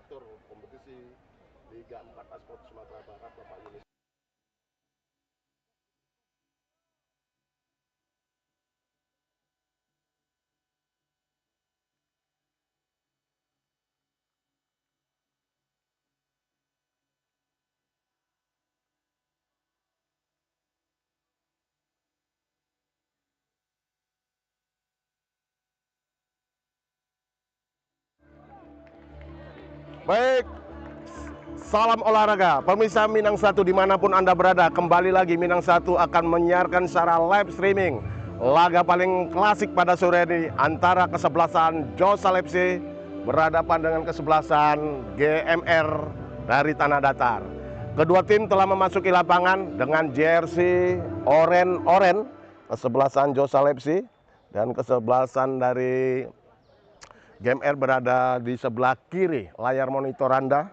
operator kompetisi Liga 4 Asport Sumatera Barat Bapak Yunis. Baik, salam olahraga, pemirsa Minang 1 dimanapun Anda berada. Kembali lagi Minang 1 akan menyiarkan secara live streaming laga paling klasik pada sore ini antara kesebelasan Josal FC berhadapan dengan kesebelasan GMR dari Tanah Datar. Kedua tim telah memasuki lapangan dengan jersey oranye, kesebelasan Josal FC dan kesebelasan dari GMR berada di sebelah kiri layar monitor Anda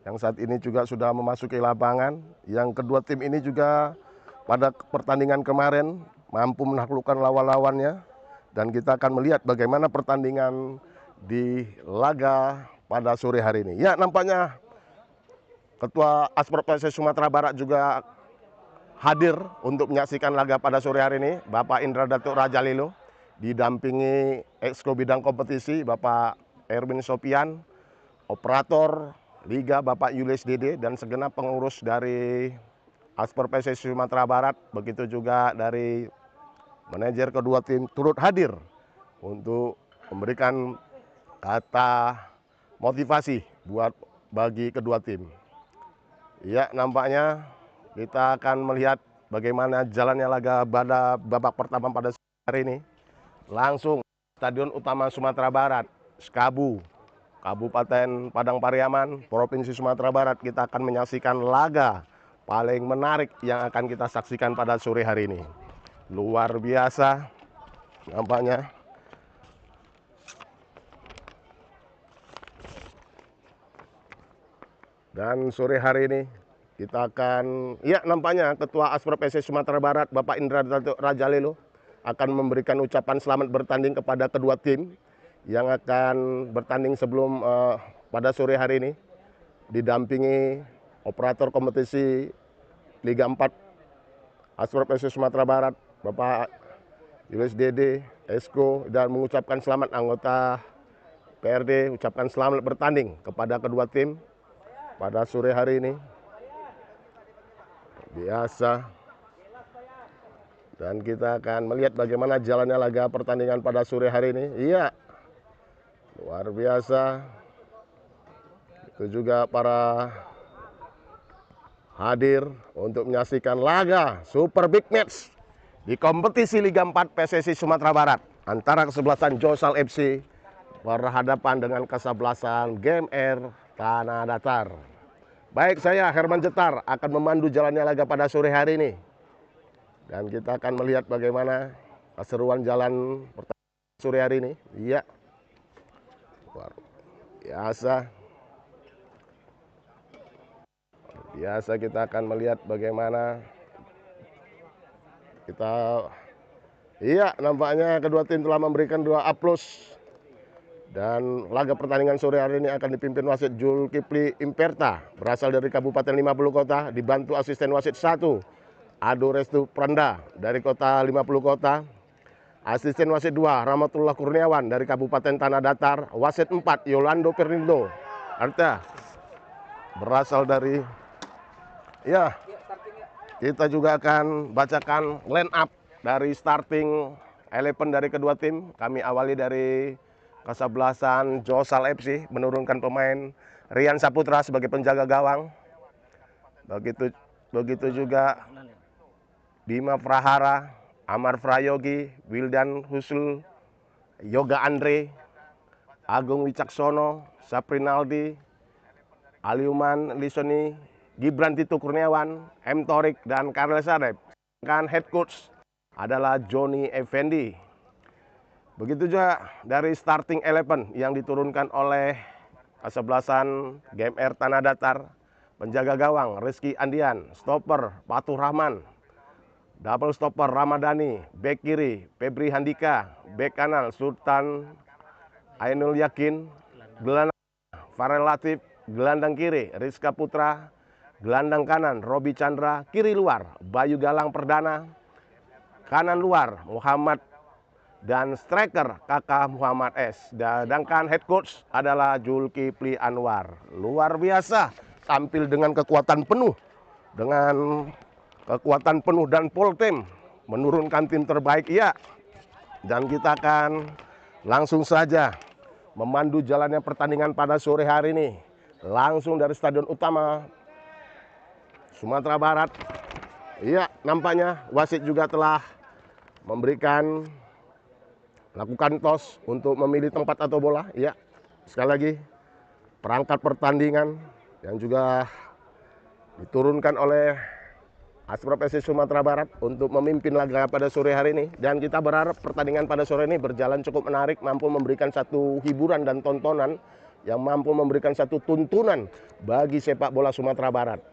yang saat ini juga sudah memasuki lapangan. Yang kedua tim ini juga pada pertandingan kemarin mampu menaklukkan lawan-lawannya, dan kita akan melihat bagaimana pertandingan di laga pada sore hari ini. Ya, nampaknya Ketua Aspor PSSI Sumatera Barat juga hadir untuk menyaksikan laga pada sore hari ini, Bapak Indra Datuk Rajalilo, didampingi Exco Bidang Kompetisi Bapak Erwin Sopian, operator Liga Bapak Yulis Dede, dan segenap pengurus dari Aspor PSSI Sumatera Barat, begitu juga dari manajer kedua tim turut hadir untuk memberikan kata motivasi bagi kedua tim. Ya, nampaknya kita akan melihat bagaimana jalannya laga pada babak pertama pada hari ini. Langsung Stadion Utama Sumatera Barat, Skabu, Kabupaten Padang Pariaman, Provinsi Sumatera Barat. Kita akan menyaksikan laga paling menarik yang akan kita saksikan pada sore hari ini. Luar biasa nampaknya. Dan sore hari ini kita akan, ya nampaknya Ketua Aspor PSSI Sumatera Barat Bapak Indra Datuk Rajalilo akan memberikan ucapan selamat bertanding kepada kedua tim yang akan bertanding sebelum pada sore hari ini, didampingi operator kompetisi Liga 4 Aspor PSSI Sumatera Barat Bapak Yulis Dede, Esko, dan mengucapkan selamat anggota PRD, ucapkan selamat bertanding kepada kedua tim pada sore hari ini. Biasa. Dan kita akan melihat bagaimana jalannya laga pertandingan pada sore hari ini. Iya, luar biasa. Itu juga para hadir untuk menyaksikan laga Super Big Match di kompetisi Liga 4 PSSI Sumatera Barat antara kesebelasan Josal FC berhadapan dengan kesebelasan GMR Tanah Datar. Baik, saya Herman Jetar akan memandu jalannya laga pada sore hari ini. Dan kita akan melihat bagaimana keseruan jalan pertandingan sore hari ini. Iya, luar biasa. Biasa kita akan melihat bagaimana iya, nampaknya kedua tim telah memberikan 2 aplaus. Dan laga pertandingan sore hari ini akan dipimpin wasit Zulkifli Imperta, berasal dari Kabupaten 50 Kota, dibantu asisten wasit 1 Ado Restu Pranda dari Kota 50 Kota, asisten wasit 2 Rahmatullah Kurniawan dari Kabupaten Tanah Datar, wasit 4 Yolando Pernindo Arta berasal dari, ya, kita juga akan bacakan line up dari starting 11 dari kedua tim. Kami awali dari kesebelasan Josal FC, menurunkan pemain Rian Saputra sebagai penjaga gawang. Begitu juga Bima Prahara, Amar Prayogi, Wildan Husul, Yoga Andre, Agung Wicaksono, Saprinaldi, Aliuman Lisoni, Gibran Tito Kurniawan, M. Torik, dan Karel Sadep. Sedangkan head coach adalah Joni Effendi. Begitu juga dari starting 11 yang diturunkan oleh kesebelasan GMR Tanah Datar. Penjaga gawang Rizky Andian, stopper Patuh Rahman, double stopper Ramadhani, bek kiri Febri Handika, bek kanan Sultan Ainul Yakin, gelandang Farel Latif, gelandang kiri Rizka Putra, gelandang kanan Robi Chandra, kiri luar Bayu Galang Perdana, kanan luar Muhammad, dan striker kakak Muhammad S. Sedangkan head coach adalah Zulkifli Anwar. Luar biasa, tampil dengan kekuatan penuh, dan full tim, menurunkan tim terbaik ya. Dan kita akan langsung saja memandu jalannya pertandingan pada sore hari ini, langsung dari Stadion Utama Sumatera Barat. Iya, nampaknya wasit juga telah lakukan tos untuk memilih tempat atau bola. Iya, sekali lagi perangkat pertandingan yang juga diturunkan oleh Asprop FC Sumatera Barat untuk memimpin laga pada sore hari ini. Dan kita berharap pertandingan pada sore ini berjalan cukup menarik, mampu memberikan satu hiburan dan tontonan yang mampu memberikan satu tuntunan bagi sepak bola Sumatera Barat.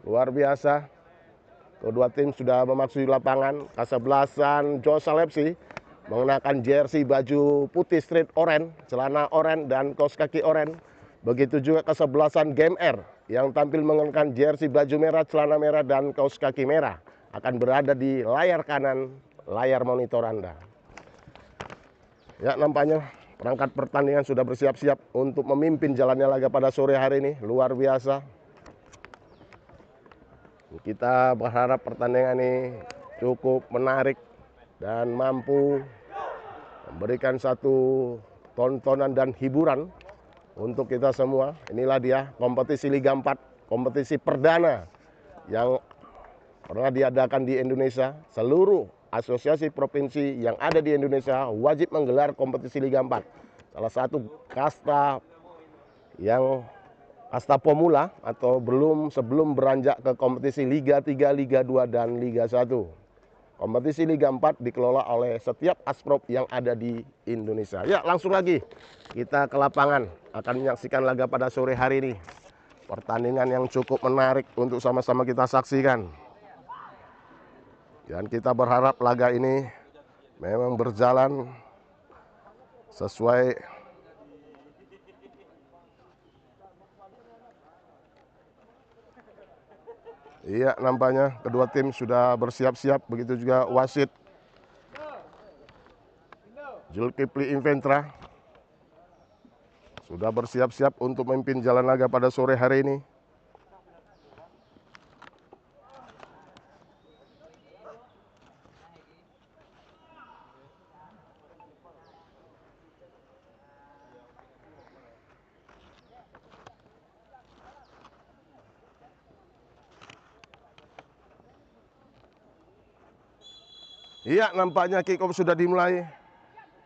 Luar biasa, kedua tim sudah memasuki lapangan. Kesebelasan Josal FC mengenakan jersey baju putih strip oranye, celana oranye dan kaos kaki oranye. Begitu juga kesebelasan Game Air yang tampil mengenakan jersey baju merah, celana merah dan kaos kaki merah, akan berada di layar kanan layar monitor Anda. Ya, nampaknya perangkat pertandingan sudah bersiap-siap untuk memimpin jalannya laga pada sore hari ini. Luar biasa. Kita berharap pertandingan ini cukup menarik dan mampu memberikan satu tontonan dan hiburan untuk kita semua. Inilah dia kompetisi Liga 4, kompetisi perdana yang pernah diadakan di Indonesia. Seluruh asosiasi provinsi yang ada di Indonesia wajib menggelar kompetisi Liga 4. Salah satu kasta pemula atau sebelum beranjak ke kompetisi Liga 3, Liga 2 dan Liga 1. Kompetisi Liga 4 dikelola oleh setiap asprop yang ada di Indonesia. Ya, langsung lagi kita ke lapangan akan menyaksikan laga pada sore hari ini. Pertandingan yang cukup menarik untuk sama-sama kita saksikan. Dan kita berharap laga ini memang berjalan sesuai iya, nampaknya kedua tim sudah bersiap-siap, begitu juga wasit Zulkifli Inventra sudah bersiap-siap untuk memimpin jalan laga pada sore hari ini. Iya, nampaknya kick off sudah dimulai.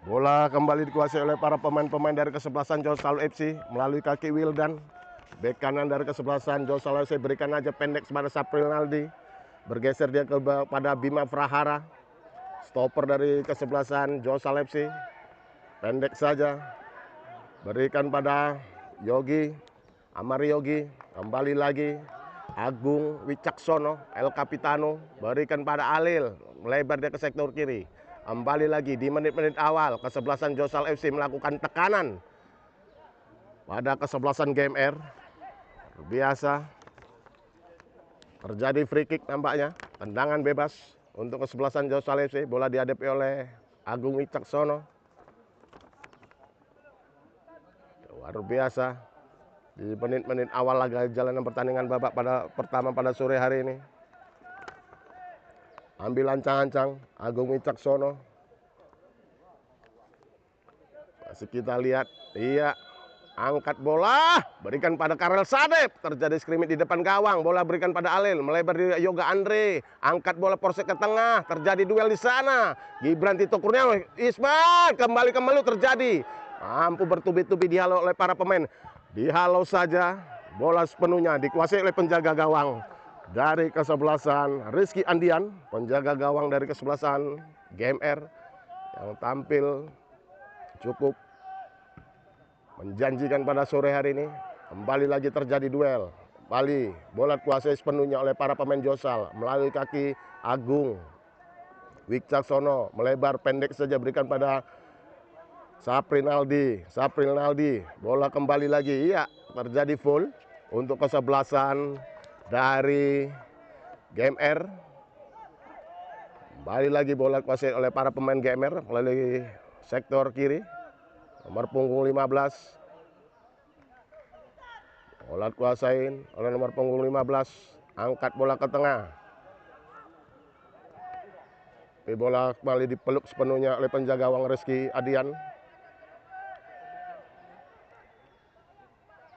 Bola kembali dikuasai oleh para pemain-pemain dari kesebelasan Josal FC melalui kaki Wildan. Bek kanan dari kesebelasan Josal FC berikan aja pendek kepada Sapril Naldi. Bergeser dia kepada Bima Prahara. Stopper dari kesebelasan Josal FC. Pendek saja. Berikan pada Yogi, Amari Yogi. Kembali lagi Agung Wicaksono, El Capitano, berikan pada Alil, melebar dia ke sektor kiri. Kembali lagi di menit-menit awal, kesebelasan Josal FC melakukan tekanan pada kesebelasan Game Air. Biasa terjadi free kick nampaknya, tendangan bebas untuk kesebelasan Josal FC. Bola dihadapi oleh Agung Wicaksono. Luar biasa. Di menit-menit awal laga jalanan pertandingan babak pertama pada sore hari ini. Ambil ancang-ancang Agung Wicaksono. Masih kita lihat, iya, angkat bola, berikan pada Karel Sadep. Terjadi skrimmit di depan gawang, bola berikan pada Alil, melebar di Yoga Andre. Angkat bola porsek ke tengah, terjadi duel di sana. Gibran Tito Kurniawan, Ismail kembali ke Melu terjadi. Mampu bertubi-tubi dihalau oleh para pemain. Dihalau saja, bola sepenuhnya dikuasai oleh penjaga gawang dari kesebelasan Rizky Andian, penjaga gawang dari kesebelasan Game Air yang tampil cukup menjanjikan pada sore hari ini. Kembali lagi terjadi duel. Kembali bola dikuasai sepenuhnya oleh para pemain Josal melalui kaki Agung Wicaksono, melebar pendek saja berikan pada Saprinaldi, bola kembali lagi. Iya, terjadi full untuk kesebelasan dari GMR. Kembali lagi bola kuasai oleh para pemain GMR melalui sektor kiri. Nomor punggung 15. Bola kuasain oleh nomor punggung 15. Angkat bola ke tengah. Tapi bola kembali dipeluk sepenuhnya oleh penjaga gawang Rizky Adian.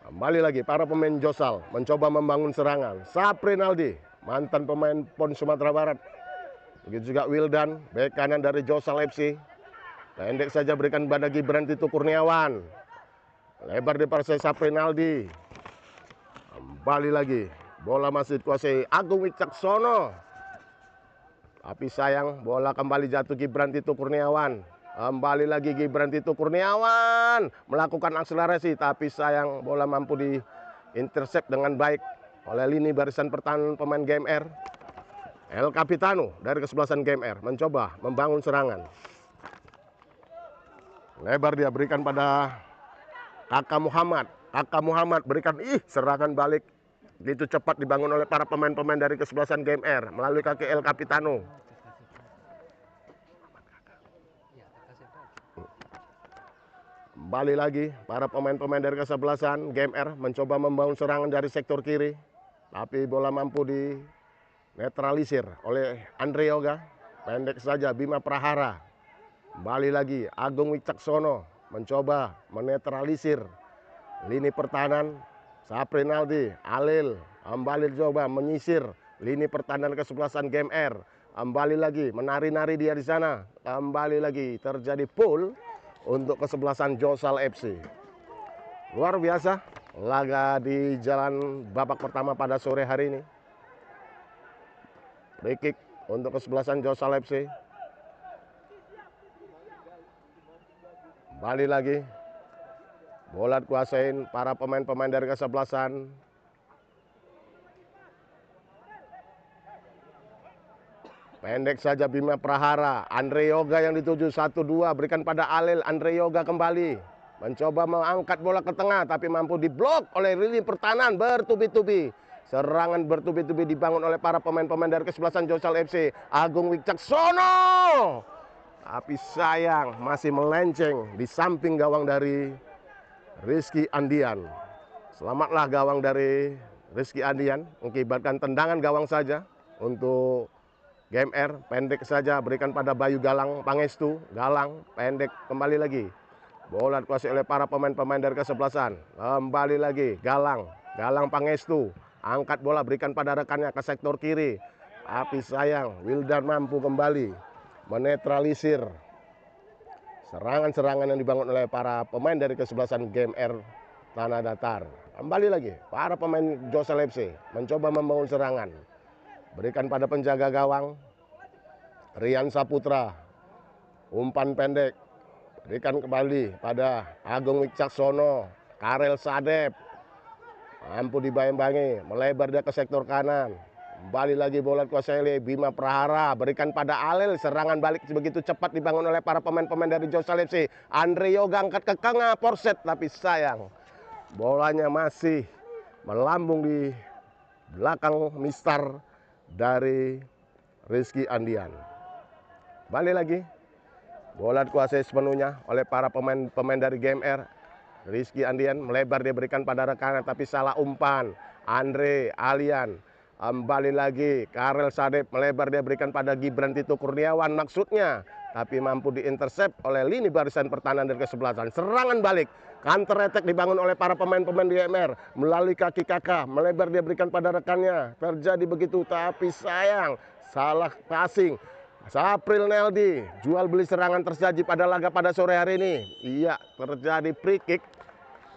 Kembali lagi para pemain Josal mencoba membangun serangan. Saprinaldi, mantan pemain PON Sumatera Barat. Begitu juga Wildan, bek kanan dari Josal FC. Pendek saja berikan pada Gibran Tito Kurniawan. Lebar di partai Saprinaldi. Kembali lagi, bola masih dikuasai Agung Wicaksono. Tapi sayang, bola kembali jatuh Gibran Tito Kurniawan. Kembali lagi Gibran Tito Kurniawan melakukan akselerasi, tapi sayang bola mampu di-intercept dengan baik oleh lini barisan pertahanan pemain GMR. El Capitano dari kesebelasan GMR mencoba membangun serangan. Lebar dia berikan pada Kakak Muhammad. Kakak Muhammad berikan serangan balik. Itu cepat dibangun oleh para pemain-pemain dari kesebelasan GMR melalui kaki El Capitano. Kembali lagi para pemain-pemain dari kesebelasan GMR mencoba membangun serangan dari sektor kiri. Tapi bola mampu dinetralisir oleh Andre Yoga. Pendek saja Bima Prahara. Kembali lagi Agung Wicaksono mencoba menetralisir lini pertahanan. Saprinaldi, Alil kembali coba menyisir lini pertahanan kesebelasan GMR. Kembali lagi menari-nari dia di sana. Kembali lagi terjadi pull untuk kesebelasan Josal FC. Luar biasa laga di jalan babak pertama pada sore hari ini. Free kick untuk kesebelasan Josal FC. Kembali lagi bola kuasain para pemain-pemain dari kesebelasan. Pendek saja Bima Prahara. Andre Yoga yang dituju 1-2 berikan pada Alil. Andre Yoga kembali mencoba mengangkat bola ke tengah tapi mampu diblok oleh lini pertahanan bertubi-tubi. Serangan bertubi-tubi dibangun oleh para pemain-pemain dari kesebelasan Josal FC. Agung Wicaksono. Tapi sayang masih melenceng di samping gawang dari Rizky Andian. Selamatlah gawang dari Rizky Andian mengakibatkan tendangan gawang saja untuk GMR. Pendek saja berikan pada Bayu Galang Pangestu. Galang pendek kembali lagi. Bola dikuasai oleh para pemain-pemain dari kesebelasan. Kembali lagi Galang. Galang Pangestu. Angkat bola berikan pada rekannya ke sektor kiri. Tapi sayang Wildan mampu kembali menetralisir serangan-serangan yang dibangun oleh para pemain dari kesebelasan GMR Tanah Datar. Kembali lagi para pemain Josal FC mencoba membangun serangan. Berikan pada penjaga gawang Rian Saputra. Umpan pendek. Berikan kembali pada Agung Wicaksono. Karel Sadep. Mampu dibayang-bayangi. Melebar dia ke sektor kanan. Kembali lagi bola kuasai Bima Prahara. Berikan pada Alil. Serangan balik begitu cepat dibangun oleh para pemain-pemain dari Josal FC. Andre Yoga angkat ke tengah. Porset. Tapi sayang. Bolanya masih melambung di belakang mistar dari Rizky Andian. Balik lagi. Bola dikuasai sepenuhnya oleh para pemain dari GMR. Rizky Andian melebar dia berikan pada rekannya tapi salah umpan. Andre Alian. Kembali lagi Karel Sadep melebar dia berikan pada Gibran Tito Kurniawan maksudnya. Tapi mampu diintercept oleh lini barisan pertahanan dari kesebelasan. Serangan balik. Counter attack dibangun oleh para pemain-pemain GMR. Melalui kaki kakak. Melebar dia berikan pada rekannya. Terjadi begitu tapi sayang. Salah passing. Saprinaldi. Jual beli serangan terjadi pada laga pada sore hari ini. Iya terjadi free kick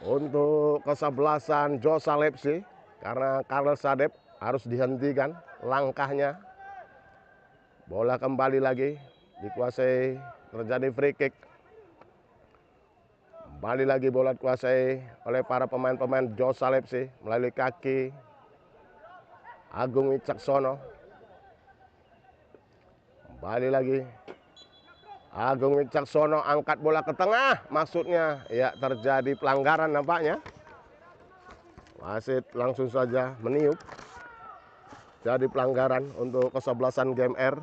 untuk kesebelasan Josal FC. Karena Karel Sadep harus dihentikan langkahnya. Bola kembali lagi dikuasai, terjadi free kick. Kembali lagi bola dikuasai oleh para pemain-pemain Josal FC melalui kaki Agung Wicaksono. Kembali lagi Agung Wicaksono angkat bola ke tengah, maksudnya ya terjadi pelanggaran nampaknya. Wasit langsung saja meniup. Jadi pelanggaran untuk kesebelasan GMR.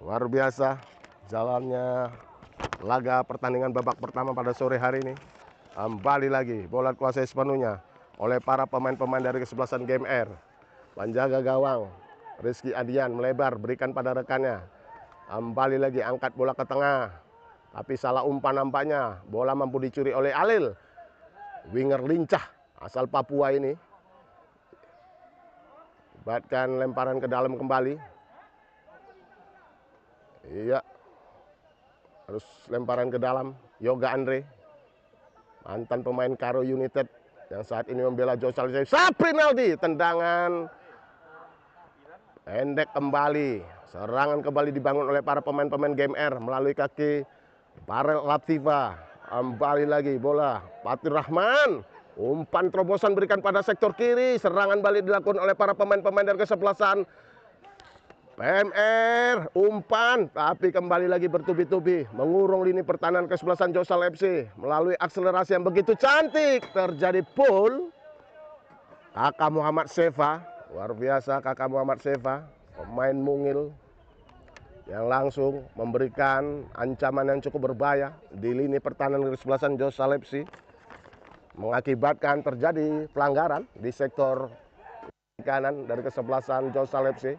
Luar biasa jalannya laga pertandingan babak pertama pada sore hari ini. Kembali lagi bola kuasai sepenuhnya oleh para pemain-pemain dari kesebelasan GMR. Penjaga gawang Rizky Adian melebar, berikan pada rekannya. Kembali lagi angkat bola ke tengah. Tapi salah umpan nampaknya. Bola mampu dicuri oleh Alil. Winger lincah asal Papua ini. Buatkan lemparan ke dalam kembali. Iya. Harus lemparan ke dalam. Yoga Andre. Mantan pemain Karo United. Yang saat ini membela Josal Saprinaldi. Tendangan pendek kembali. Serangan kembali dibangun oleh para pemain-pemain GMR melalui kaki Farel Latifa. Kembali lagi bola Fatir Rahman. Umpan terobosan berikan pada sektor kiri. Serangan balik dilakukan oleh para pemain-pemain dari kesebelasan PMR. Umpan tapi kembali lagi bertubi-tubi mengurung lini pertahanan kesebelasan Josal FC melalui akselerasi yang begitu cantik. Terjadi pull. Kakak Muhammad Seva. Luar biasa kakak Muhammad Seva, pemain mungil yang langsung memberikan ancaman yang cukup berbahaya di lini pertahanan kesebelasan Josal FC, mengakibatkan terjadi pelanggaran di sektor kanan dari kesebelasan Josal FC.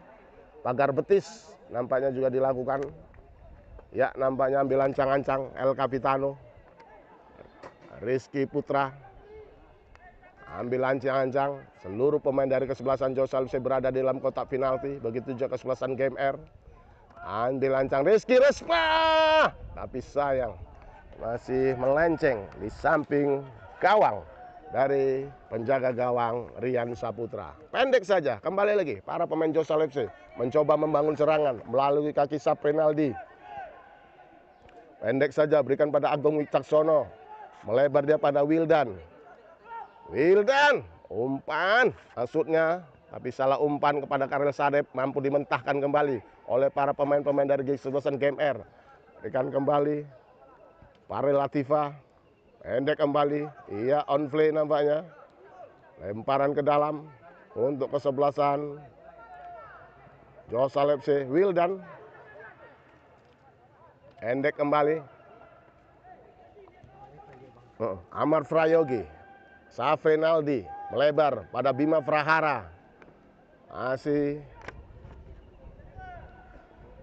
Pagar betis nampaknya juga dilakukan. Ya, nampaknya ambil ancang-ancang El Capitano Rizky Putra. Ambil ancang-ancang. Seluruh pemain dari kesebelasan Josal FC berada di dalam kotak penalti. Begitu juga kesebelasan GMR. Ambil ancang Rizky Respa. Tapi sayang masih melenceng di samping gawang dari penjaga gawang Rian Saputra. Pendek saja. Kembali lagi para pemain Josal FC mencoba membangun serangan melalui kaki Saprinaldi. Pendek saja berikan pada Agung Wicaksono. Melebar dia pada Wildan. Wildan, umpan, maksudnya, tapi salah umpan kepada Karel Sadep, mampu dimentahkan kembali oleh para pemain-pemain dari kesebelasan GMR. Berikan kembali, Farel Latifa, pendek kembali, iya on play nampaknya. Lemparan ke dalam untuk kesebelasan Josal FC, Wildan. Pendek kembali. Amar Frayogi. Safrinaldi melebar pada Bima Frahara. Masih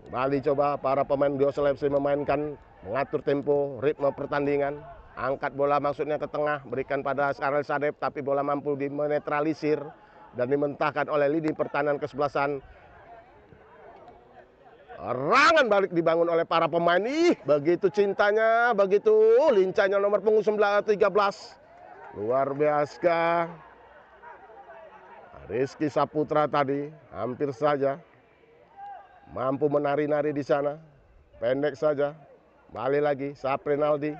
kembali coba para pemain Josal FC memainkan, mengatur tempo, ritme pertandingan. Angkat bola maksudnya ke tengah, berikan pada Karel Sadep, tapi bola mampu dimenetralisir dan dimentahkan oleh lini pertahanan kesebelasan. Serangan balik dibangun oleh para pemain. Ih, begitu cintanya, begitu lincahnya nomor punggung 13. Luar biasa. Rizky Saputra tadi hampir saja mampu menari-nari di sana. Pendek saja. Balik lagi Saprinaldi.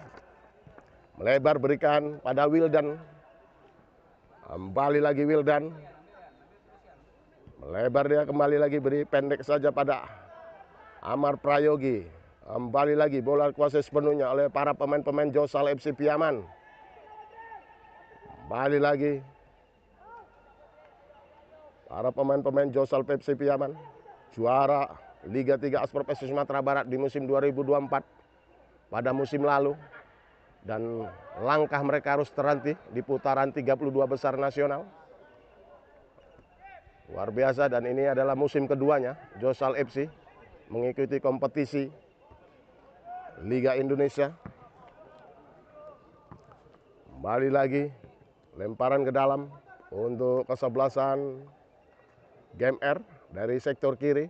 Melebar berikan pada Wildan. Kembali lagi Wildan. Melebar dia kembali lagi beri pendek saja pada Amar Prayogi. Kembali lagi bola kuasai sepenuhnya oleh para pemain-pemain Josal FC Piaman. Kembali lagi para pemain-pemain Josal FC Piaman, juara Liga 3 Asprop FC Sumatera Barat di musim 2024 pada musim lalu, dan langkah mereka harus terhenti di putaran 32 besar nasional. Luar biasa, dan ini adalah musim keduanya Josal FC mengikuti kompetisi Liga Indonesia. Kembali lagi lemparan ke dalam untuk kesebelasan GMR dari sektor kiri.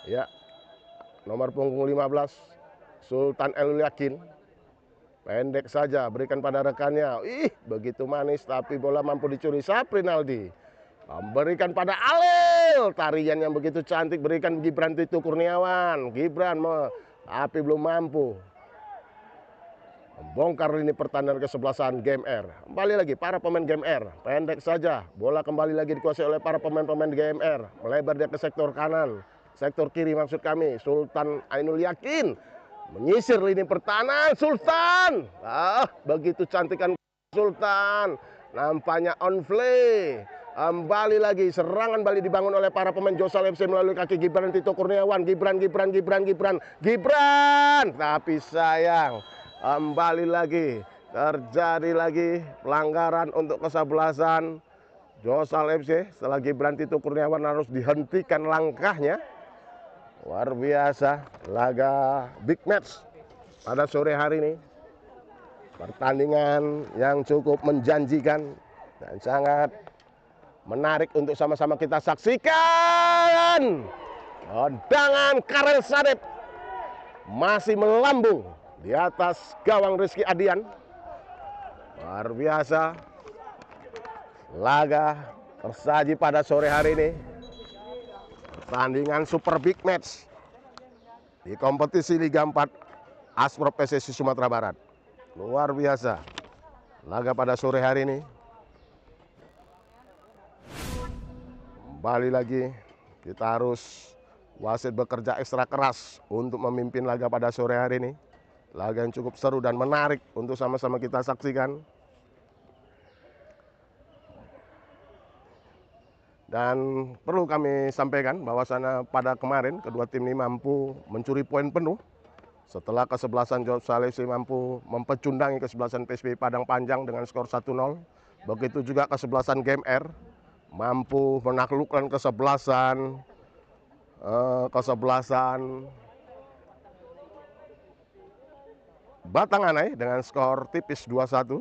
Ya, nomor punggung 15 Sultan Elul Yakin. Pendek saja berikan pada rekannya. Ih, begitu manis tapi bola mampu dicuri Saprinaldi. Memberikan pada Alil. Tarian yang begitu cantik berikan Gibran Tito Kurniawan. Gibran tapi belum mampu membongkar lini pertahanan kesebelasan GMR. Kembali lagi para pemain GMR. Pendek saja. Bola kembali lagi dikuasai oleh para pemain-pemain GMR. Melebar dia ke sektor kanan. sektor kiri maksud kami. Sultan Ainul Yakin menyisir lini pertahanan. Sultan, begitu cantikan Sultan, nampaknya on play. Kembali lagi serangan balik dibangun oleh para pemain Josal FC melalui kaki Gibran Tito Kurniawan. Gibran, tapi sayang kembali lagi terjadi lagi pelanggaran untuk kesebelasan Josal FC. Setelah Gibran Tito Kurniawan harus dihentikan langkahnya. Luar biasa, laga big match pada sore hari ini. Pertandingan yang cukup menjanjikan dan sangat menarik untuk sama-sama kita saksikan. Tendangan Karel Sadep masih melambung di atas gawang Rizky Adian. Luar biasa, laga tersaji pada sore hari ini. Pertandingan super big match di kompetisi Liga 4 Asprop PSSI Sumatera Barat. Luar biasa laga pada sore hari ini. Kembali lagi kita harus wasit bekerja ekstra keras untuk memimpin laga pada sore hari ini. Laga yang cukup seru dan menarik untuk sama-sama kita saksikan. Dan perlu kami sampaikan bahwasanya pada kemarin kedua tim ini mampu mencuri poin penuh setelah kesebelasan Josal FC mampu mempecundangi kesebelasan PSBI Padang Panjang dengan skor 1-0. Begitu juga kesebelasan GMR mampu menaklukkan kesebelasan Batanganai dengan skor tipis 2-1.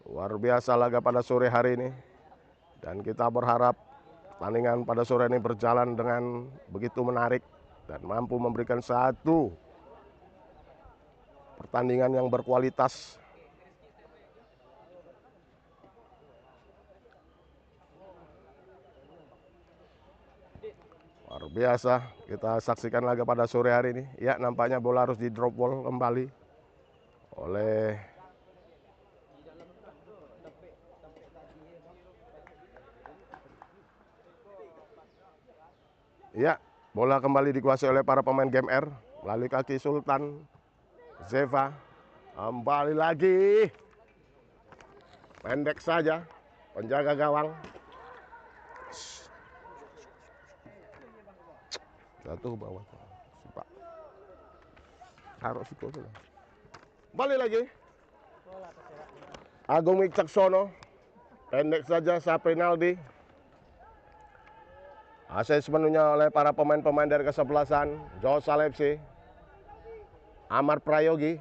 Luar biasa laga pada sore hari ini. Dan kita berharap pertandingan pada sore ini berjalan dengan begitu menarik dan mampu memberikan satu pertandingan yang berkualitas. Luar biasa kita saksikan laga pada sore hari ini. Ya, nampaknya bola harus di drop ball kembali oleh bola kembali dikuasai oleh para pemain GMR melalui kaki Sultan Zeva. Kembali lagi pendek saja penjaga gawang. Jatuh ke bawah. Taruh situ sudah. Balik lagi. Agung Wicaksono. Pendek saja Saprinaldi. Asis sepenuhnya oleh para pemain-pemain dari kesebelasan Josal FC. Amar Prayogi.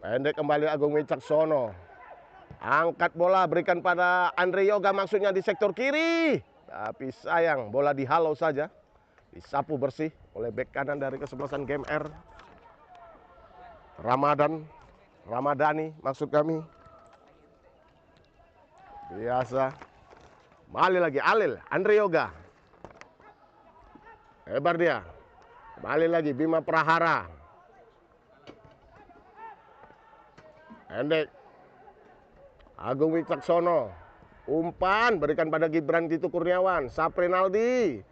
Pendek kembali Agung Wicaksono. Angkat bola berikan pada Andre Yoga maksudnya di sektor kiri. Tapi sayang bola dihalau saja. Disapu bersih oleh bek kanan dari kesebelasan GMR. Ramadhani maksud kami. Biasa. Balik lagi Alil, Andre Yoga. Hebar dia. Balik lagi Bima Prahara. Pendek. Agung Wicaksono. Umpan berikan pada Gibran Tito Kurniawan. Saprinaldi.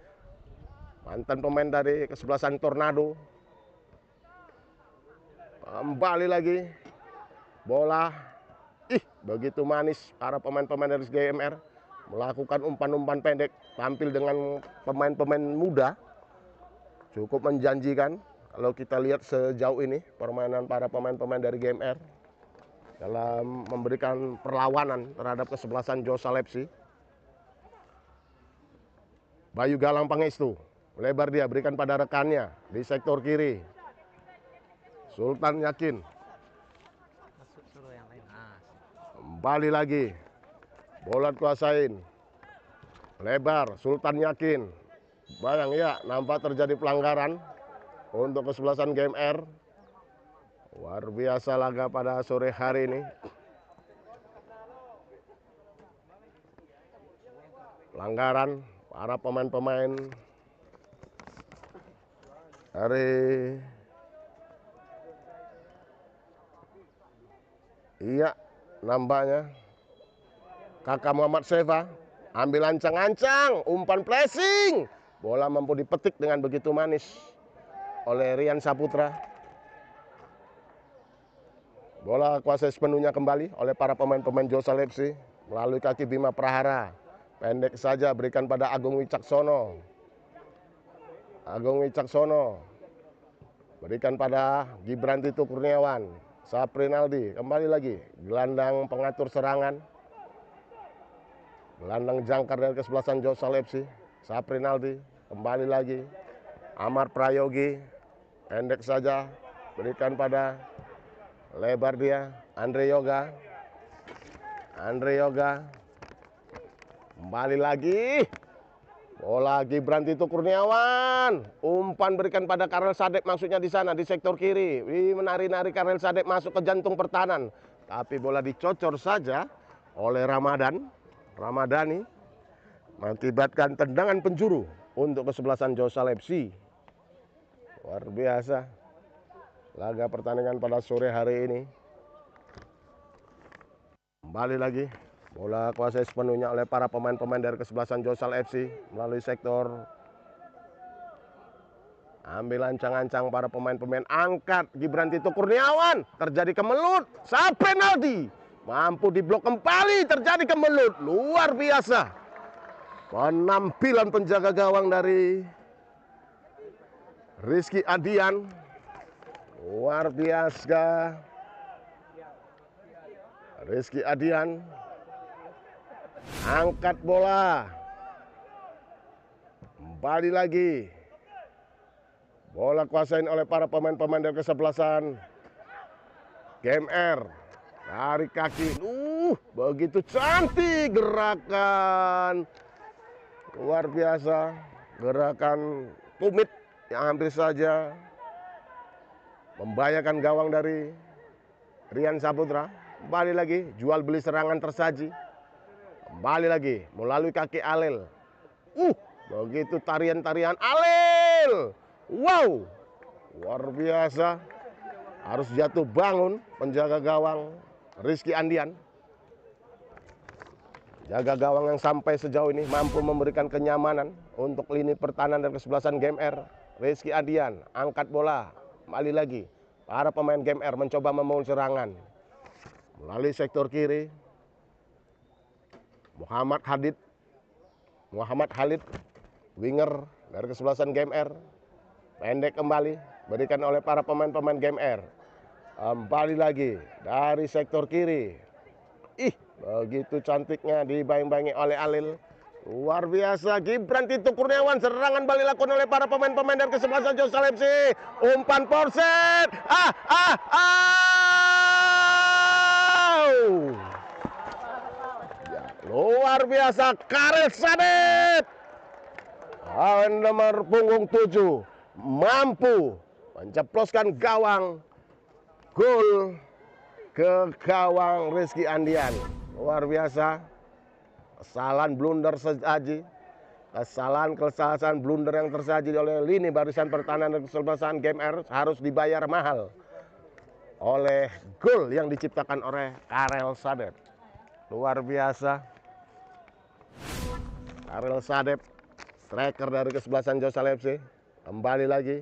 Mantan pemain dari kesebelasan Tornado. Kembali lagi. Bola. Begitu manis para pemain-pemain dari GMR. Melakukan umpan-umpan pendek. Tampil dengan pemain-pemain muda. Cukup menjanjikan. Kalau kita lihat sejauh ini. Permainan para pemain-pemain dari GMR. Dalam memberikan perlawanan terhadap kesebelasan Josal FC. Bayu Galang Pangestu. Lebar dia berikan pada rekannya di sektor kiri. Sultan Yakin. Kembali lagi. Bola kuasain. Lebar Sultan Yakin. Bayang ya, nampak terjadi pelanggaran untuk kesebelasan GMR. Luar biasa laga pada sore hari ini. Pelanggaran para pemain-pemain dari nampaknya Kakak Muhammad Seva ambil ancang-ancang, umpan pressing. Bola mampu dipetik dengan begitu manis oleh Rian Saputra. Bola kuasai sepenuhnya kembali oleh para pemain-pemain Josal FC melalui kaki Bima Prahara. Pendek saja berikan pada Agung Wicaksono. Agung Wicaksono berikan pada Gibran Tito Kurniawan. Saprinaldi kembali lagi. Gelandang pengatur serangan. Gelandang jangkar dari kesebelasan Josal FC. Saprinaldi kembali lagi. Amar Prayogi pendek saja berikan pada lebar dia. Andre Yoga kembali lagi. Bola Gibran Tito Kurniawan. Umpan berikan pada Karel Sadek, maksudnya di sana di sektor kiri. Menari-nari Karel Sadek masuk ke jantung pertahanan. Tapi bola dicocor saja oleh Ramadhani. Mengakibatkan tendangan penjuru untuk kesebelasan Josal FC. Luar biasa laga pertandingan pada sore hari ini. Kembali lagi. Bola kuasai sepenuhnya oleh para pemain-pemain dari kesebelasan Josal FC melalui sektor. Ambil ancang-ancang para pemain-pemain, angkat Gibran Tito Kurniawan. Terjadi kemelut, Saprinaldi mampu diblok kembali, terjadi kemelut. Luar biasa penampilan penjaga gawang dari Rizky Adian. Luar biasa Rizky Adian. Angkat bola. Kembali lagi. Bola kuasain oleh para pemain-pemain dari kesebelasan GMR. Dari kaki. Begitu cantik gerakan. Luar biasa. Gerakan tumit yang hampir saja membahayakan gawang dari Rian Saputra. Kembali lagi. Jual beli serangan tersaji. Kembali lagi melalui kaki Alel. Begitu tarian-tarian Alel. Wow, luar biasa. Harus jatuh bangun penjaga gawang Rizky Andian. Jaga gawang yang sampai sejauh ini mampu memberikan kenyamanan untuk lini pertahanan dan kesebelasan GMR. Rizky Andian angkat bola. Kembali lagi. Para pemain GMR mencoba membangun serangan melalui sektor kiri. Muhammad Khalid, winger dari kesebelasan GMR. Pendek kembali, berikan oleh para pemain-pemain GMR. Kembali lagi dari sektor kiri. Begitu cantiknya dibayang-bayangi oleh Alil. Luar biasa, Gibran Tito Kurniawan. Serangan balik dilakukan oleh para pemain-pemain dari kesebelasan Josal FC. Umpan Porset. Luar biasa, Karel Sadek. Nomor punggung 7 mampu menceploskan gawang gol ke gawang Rizky Andian. Luar biasa. Kesalahan blunder tersaji. Kesalahan blunder yang tersaji oleh lini barisan pertahanan dan kesebelasan GMR harus dibayar mahal oleh gol yang diciptakan oleh Karel Sadek. Luar biasa. Karel Sadek, striker dari kesebelasan Josal FC. Kembali lagi.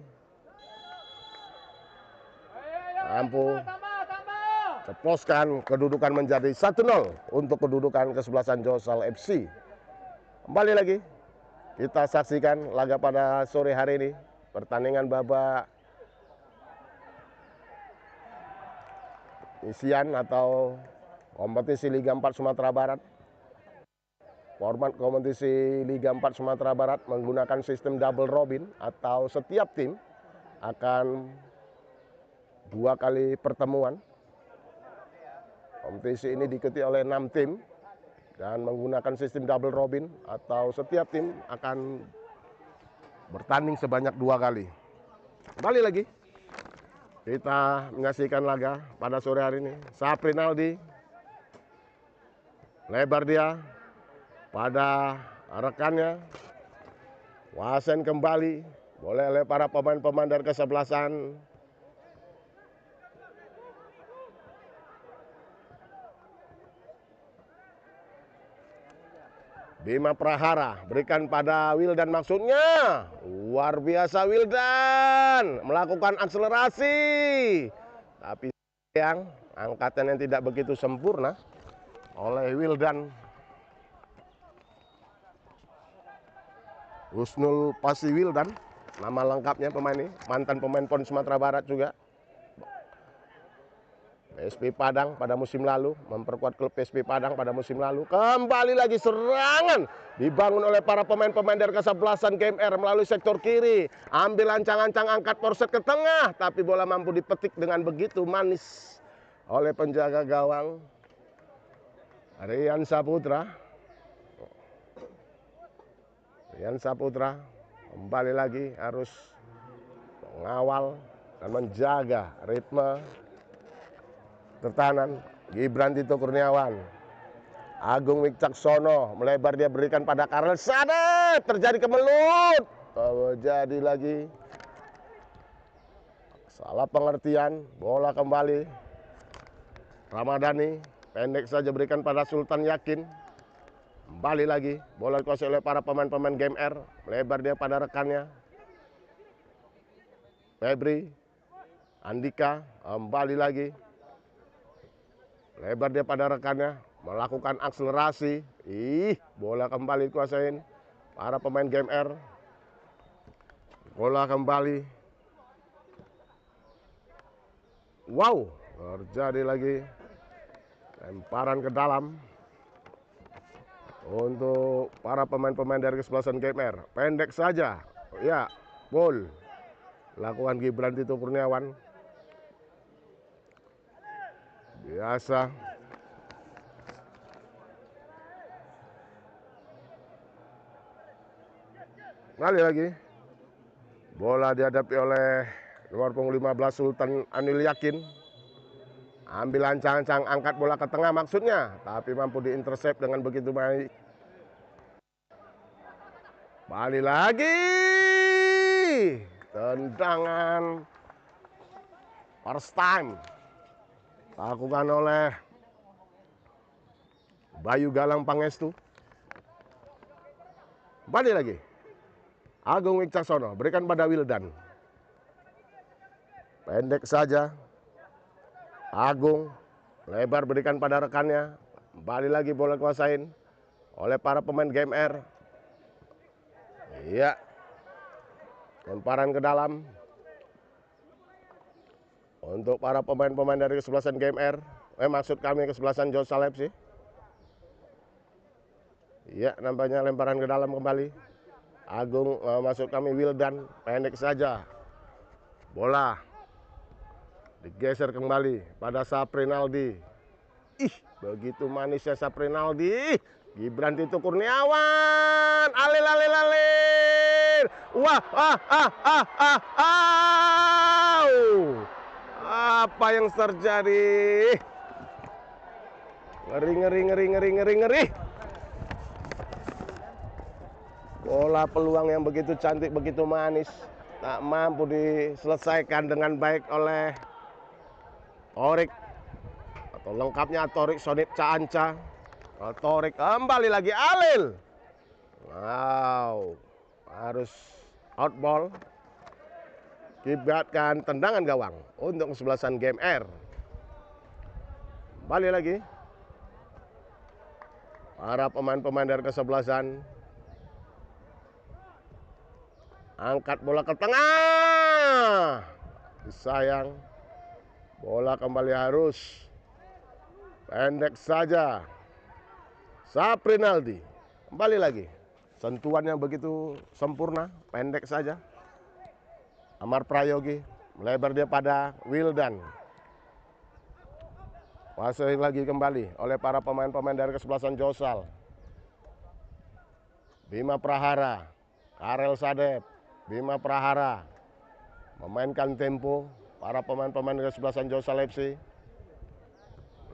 Mampu ceploskan, kedudukan menjadi 1-0 untuk kedudukan kesebelasan Josal FC. Kembali lagi. Kita saksikan laga pada sore hari ini. Pertandingan babak isian atau kompetisi Liga 4 Sumatera Barat. Format kompetisi Liga 4 Sumatera Barat menggunakan sistem double robin atau setiap tim akan 2 kali pertemuan. Kompetisi ini diikuti oleh 6 tim dan menggunakan sistem double robin atau setiap tim akan bertanding sebanyak 2 kali. Kembali lagi kita menyaksikan laga pada sore hari ini. Saprinaldi, lebar dia pada rekannya. Wasen kembali boleh oleh para pemain-pemain dari kesebelasan Bima Prahara berikan pada Wildan, maksudnya luar biasa. Wildan melakukan akselerasi, tapi sayang angkatan yang tidak begitu sempurna oleh Wildan. Husnul Pasi Wildan, nama lengkapnya pemain ini, mantan pemain PON Sumatera Barat juga. PSP Padang pada musim lalu, memperkuat klub PSP Padang pada musim lalu. Kembali lagi serangan dibangun oleh para pemain-pemain dari Kasabelasan GMR melalui sektor kiri. Ambil ancang-ancang, angkat porset ke tengah, tapi bola mampu dipetik dengan begitu manis oleh penjaga gawang Rian Saputra. Rian Saputra kembali lagi harus mengawal dan menjaga ritme pertahanan. Gibran Tito Kurniawan, Agung Wicaksono melebar, dia berikan pada Karel Sadep, terjadi kemelut, terjadi lagi salah pengertian, bola kembali. Ramadhani pendek saja berikan pada Sultan Yakin, kembali lagi bola dikuasai oleh para pemain-pemain GMR, melebar dia pada rekannya Febri Andika, kembali lagi lebar dia pada rekannya, melakukan akselerasi. Bola kembali dikuasain para pemain GMR. Bola kembali. Wow, terjadi lagi lemparan ke dalam untuk para pemain-pemain dari Kesebelasan GMR. Pendek saja, ya, gol lakukan Gibran Tito Kurniawan. Biasa. Kembali lagi. Bola dihadapi oleh nomor punggung 15 Sultan Anil Yakin. Ambil ancang-ancang, angkat bola ke tengah maksudnya, tapi mampu diintersep dengan begitu baik. Kembali lagi. Tendangan first time lakukan oleh Bayu Galang Pangestu. Kembali lagi. Agung Wicaksono berikan pada Wildan. Pendek saja. Agung lebar berikan pada rekannya. Kembali lagi bola kuasain oleh para pemain GMR. Iya. Lemparan ke dalam untuk para pemain-pemain dari Kesebelasan GMR. Maksud kami Kesebelasan Josal FC. Iya, nampaknya lemparan ke dalam kembali. Agung, maksud kami Wildan, pendek saja. Bola digeser kembali pada Saprinaldi. Begitu manisnya Saprinaldi. Gibran Tito Kurniawan, alil. Wah, apa yang terjadi? Ngeri. Bola peluang yang begitu cantik, begitu manis, tak mampu diselesaikan dengan baik oleh Torik, atau lengkapnya Torik Sonip Caanca. Torik kembali lagi alil. Wow, harus outball. Kibatkan tendangan gawang untuk Kesebelasan GMR. Kembali lagi para pemain-pemain dari Kesebelasan. Angkat bola ke tengah. Sayang. Bola kembali harus pendek saja. Saprinaldi. Kembali lagi. Sentuhannya begitu sempurna. Pendek saja. Amar Prayogi. Melebar dia pada Wildan. Kuasai lagi kembali oleh para pemain-pemain dari Kesebelasan Josal. Bima Prahara. Karel Sadep. Bima Prahara memainkan tempo para pemain-pemain dari Kesebelasan Josal FC.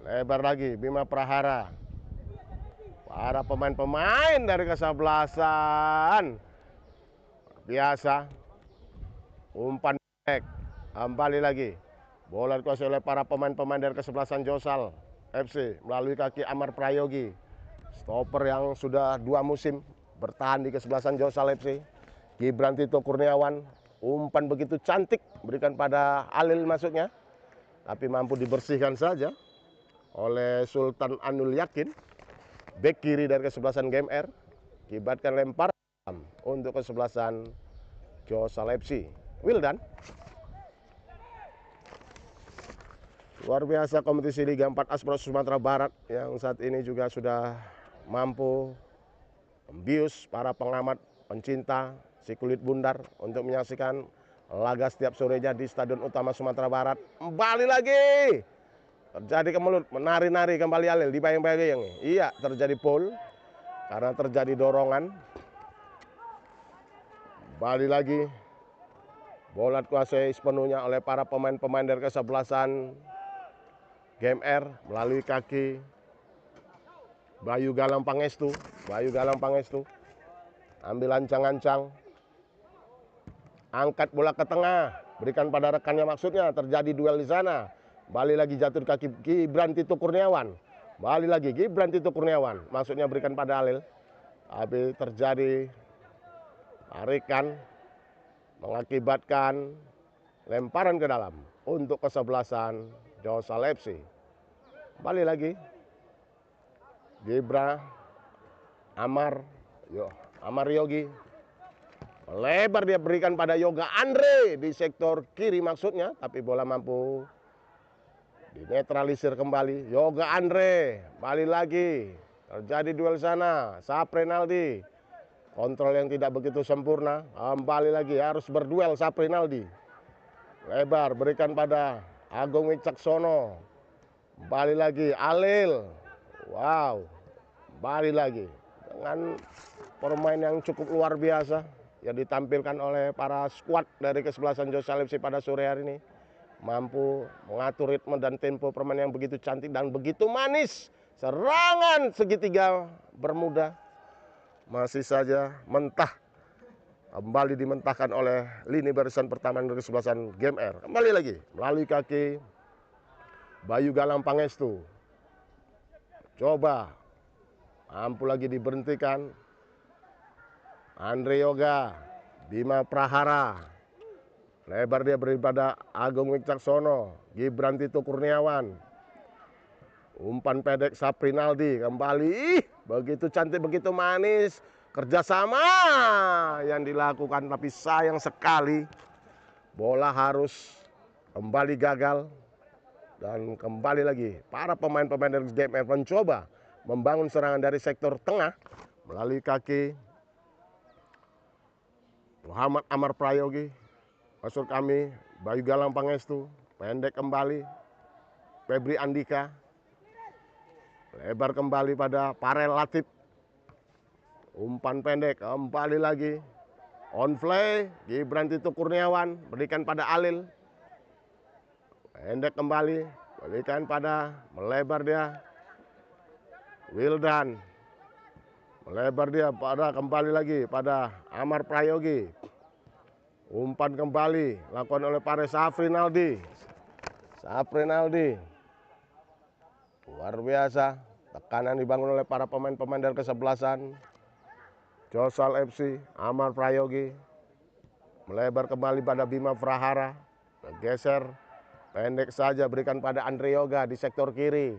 Lebar lagi Bima Prahara. Para pemain-pemain dari Kesebelasan. Biasa. Umpan back. Kembali lagi. Bola dikuasai oleh para pemain-pemain dari Kesebelasan Josal FC melalui kaki Amar Prayogi. Stopper yang sudah 2 musim bertahan di kesebelasan Josal FC. Gibran Tito Kurniawan, umpan begitu cantik berikan pada Alil maksudnya, tapi mampu dibersihkan saja oleh Sultan Anul Yakin. Bek kiri dari kesebelasan GMR, kibatkan lempar untuk kesebelasan Josal FC. Wildan. Luar biasa kompetisi Liga 4 Aspro Sumatera Barat yang saat ini juga sudah mampu membius para pengamat pencinta si kulit bundar untuk menyaksikan laga setiap sorenya di Stadion Utama Sumatera Barat. Kembali lagi terjadi kemelut, menari-nari kembali Alil di bayang-bayang. Iya, terjadi foul karena terjadi dorongan. Kembali lagi bola dikuasai sepenuhnya oleh para pemain-pemain dari kesebelasan GMR melalui kaki Bayu Galang Pangestu. Bayu Galang Pangestu ambil ancang-ancang, angkat bola ke tengah, berikan pada rekannya maksudnya. Terjadi duel di sana. Balik lagi jatuh di kaki Gibran Tito Kurniawan. Balik lagi Gibran Tito Kurniawan, maksudnya berikan pada Alil. Tapi terjadi tarikan mengakibatkan lemparan ke dalam untuk kesebelasan Josal FC. Balik lagi Gibran Amar Yogi, lebar dia berikan pada Yoga Andre di sektor kiri maksudnya, tapi bola mampu dinetralisir kembali. Yoga Andre balik lagi, terjadi duel sana. Saprinaldi, kontrol yang tidak begitu sempurna, kembali lagi harus berduel. Saprinaldi lebar berikan pada Agung Wicaksono. Balik lagi Alil. Wow, balik lagi dengan permain yang cukup luar biasa yang ditampilkan oleh para skuad dari kesebelasan Josal FC pada sore hari ini. Mampu mengatur ritme dan tempo permainan yang begitu cantik dan begitu manis. Serangan segitiga Bermuda masih saja mentah. Kembali dimentahkan oleh lini barisan pertahanan dari kesebelasan GMR. Kembali lagi melalui kaki Bayu Galang Pangestu. Coba mampu lagi diberhentikan. Andre Yoga, Bima Prahara, lebar dia beri pada Agung Wicaksono. Gibran Tito Kurniawan, umpan pendek Saprinaldi kembali. Begitu cantik, begitu manis. Kerjasama yang dilakukan, tapi sayang sekali bola harus kembali gagal. Dan kembali lagi para pemain-pemain dari GMR mencoba membangun serangan dari sektor tengah melalui kaki Muhammad Amar Prayogi. Maksud kami Bayu Galang Pangestu, pendek kembali Febri Andika, lebar kembali pada Parel Latif. Umpan pendek kembali lagi on play Gibran Tito Kurniawan, berikan pada Alil. Pendek kembali, berikan pada, melebar dia Wildan, melebar dia pada, kembali lagi pada Amar Prayogi. Umpan kembali lakukan oleh Pare Saprinaldi. Luar biasa tekanan dibangun oleh para pemain-pemain dari kesebelasan Josal FC. Amar Prayogi melebar kembali pada Bima Prahara, bergeser pendek saja berikan pada Andre Yoga di sektor kiri.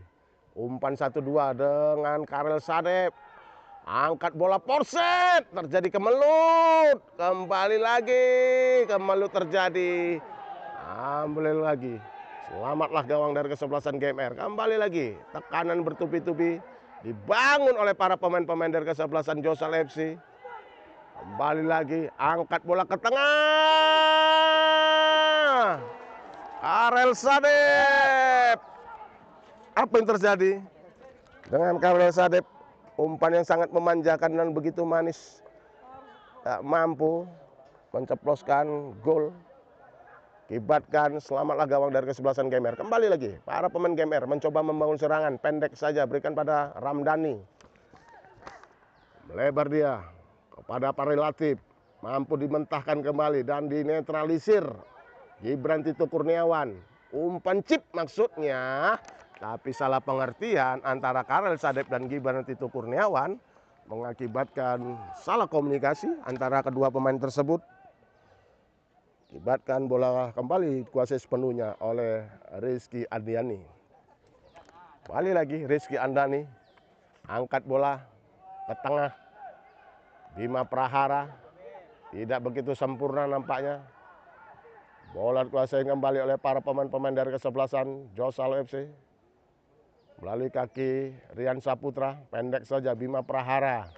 Umpan 1-2 dengan Karel Sadep. Angkat bola porset, terjadi kemelut. Kembali lagi, kemelut terjadi. Ambil lagi. Selamatlah gawang dari kesebelasan GMR. Kembali lagi, tekanan bertubi-tubi dibangun oleh para pemain-pemain dari kesebelasan Josal FC. Kembali lagi, angkat bola ke tengah. Karel Sadep. Apa yang terjadi dengan Karel Sadep? Umpan yang sangat memanjakan dan begitu manis. Tak mampu menceploskan gol. Kibatkan selamatlah gawang dari kesebelasan GMR. Kembali lagi, para pemain GMR mencoba membangun serangan. Pendek saja berikan pada Ramdhani. Melebar dia kepada Pare Latif. Mampu dimentahkan kembali dan dinetralisir Gibran Tito Kurniawan. Umpan chip maksudnya Tapi salah pengertian antara Karel Sadep dan Gibran Tito Kurniawan mengakibatkan salah komunikasi antara kedua pemain tersebut. Akibatkan bola kembali dikuasai sepenuhnya oleh Rizky Andiani. Kembali lagi Rizky Andani angkat bola ke tengah. Bima Prahara tidak begitu sempurna nampaknya. Bola dikuasai kembali oleh para pemain-pemain dari kesebelasan Josal FC. Melalui kaki Rian Saputra, pendek saja Bima Prahara.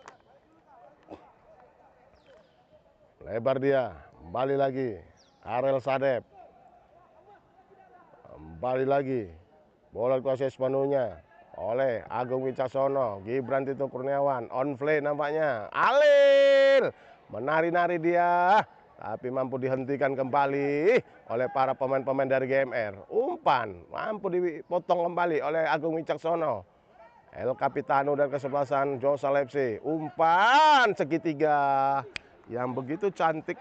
Lebar dia, kembali lagi Karel Sadep. Kembali lagi, bola dikuasai sepenuhnya oleh Agung Wicaksono. Gibran Tito Kurniawan, on play nampaknya. Alil, menari-nari dia, tapi mampu dihentikan kembali oleh para pemain-pemain dari GMR. Umpan, mampu dipotong kembali oleh Agung Wicaksono. El Capitano dan kesebelasan Josal FC. Umpan segitiga yang begitu cantik,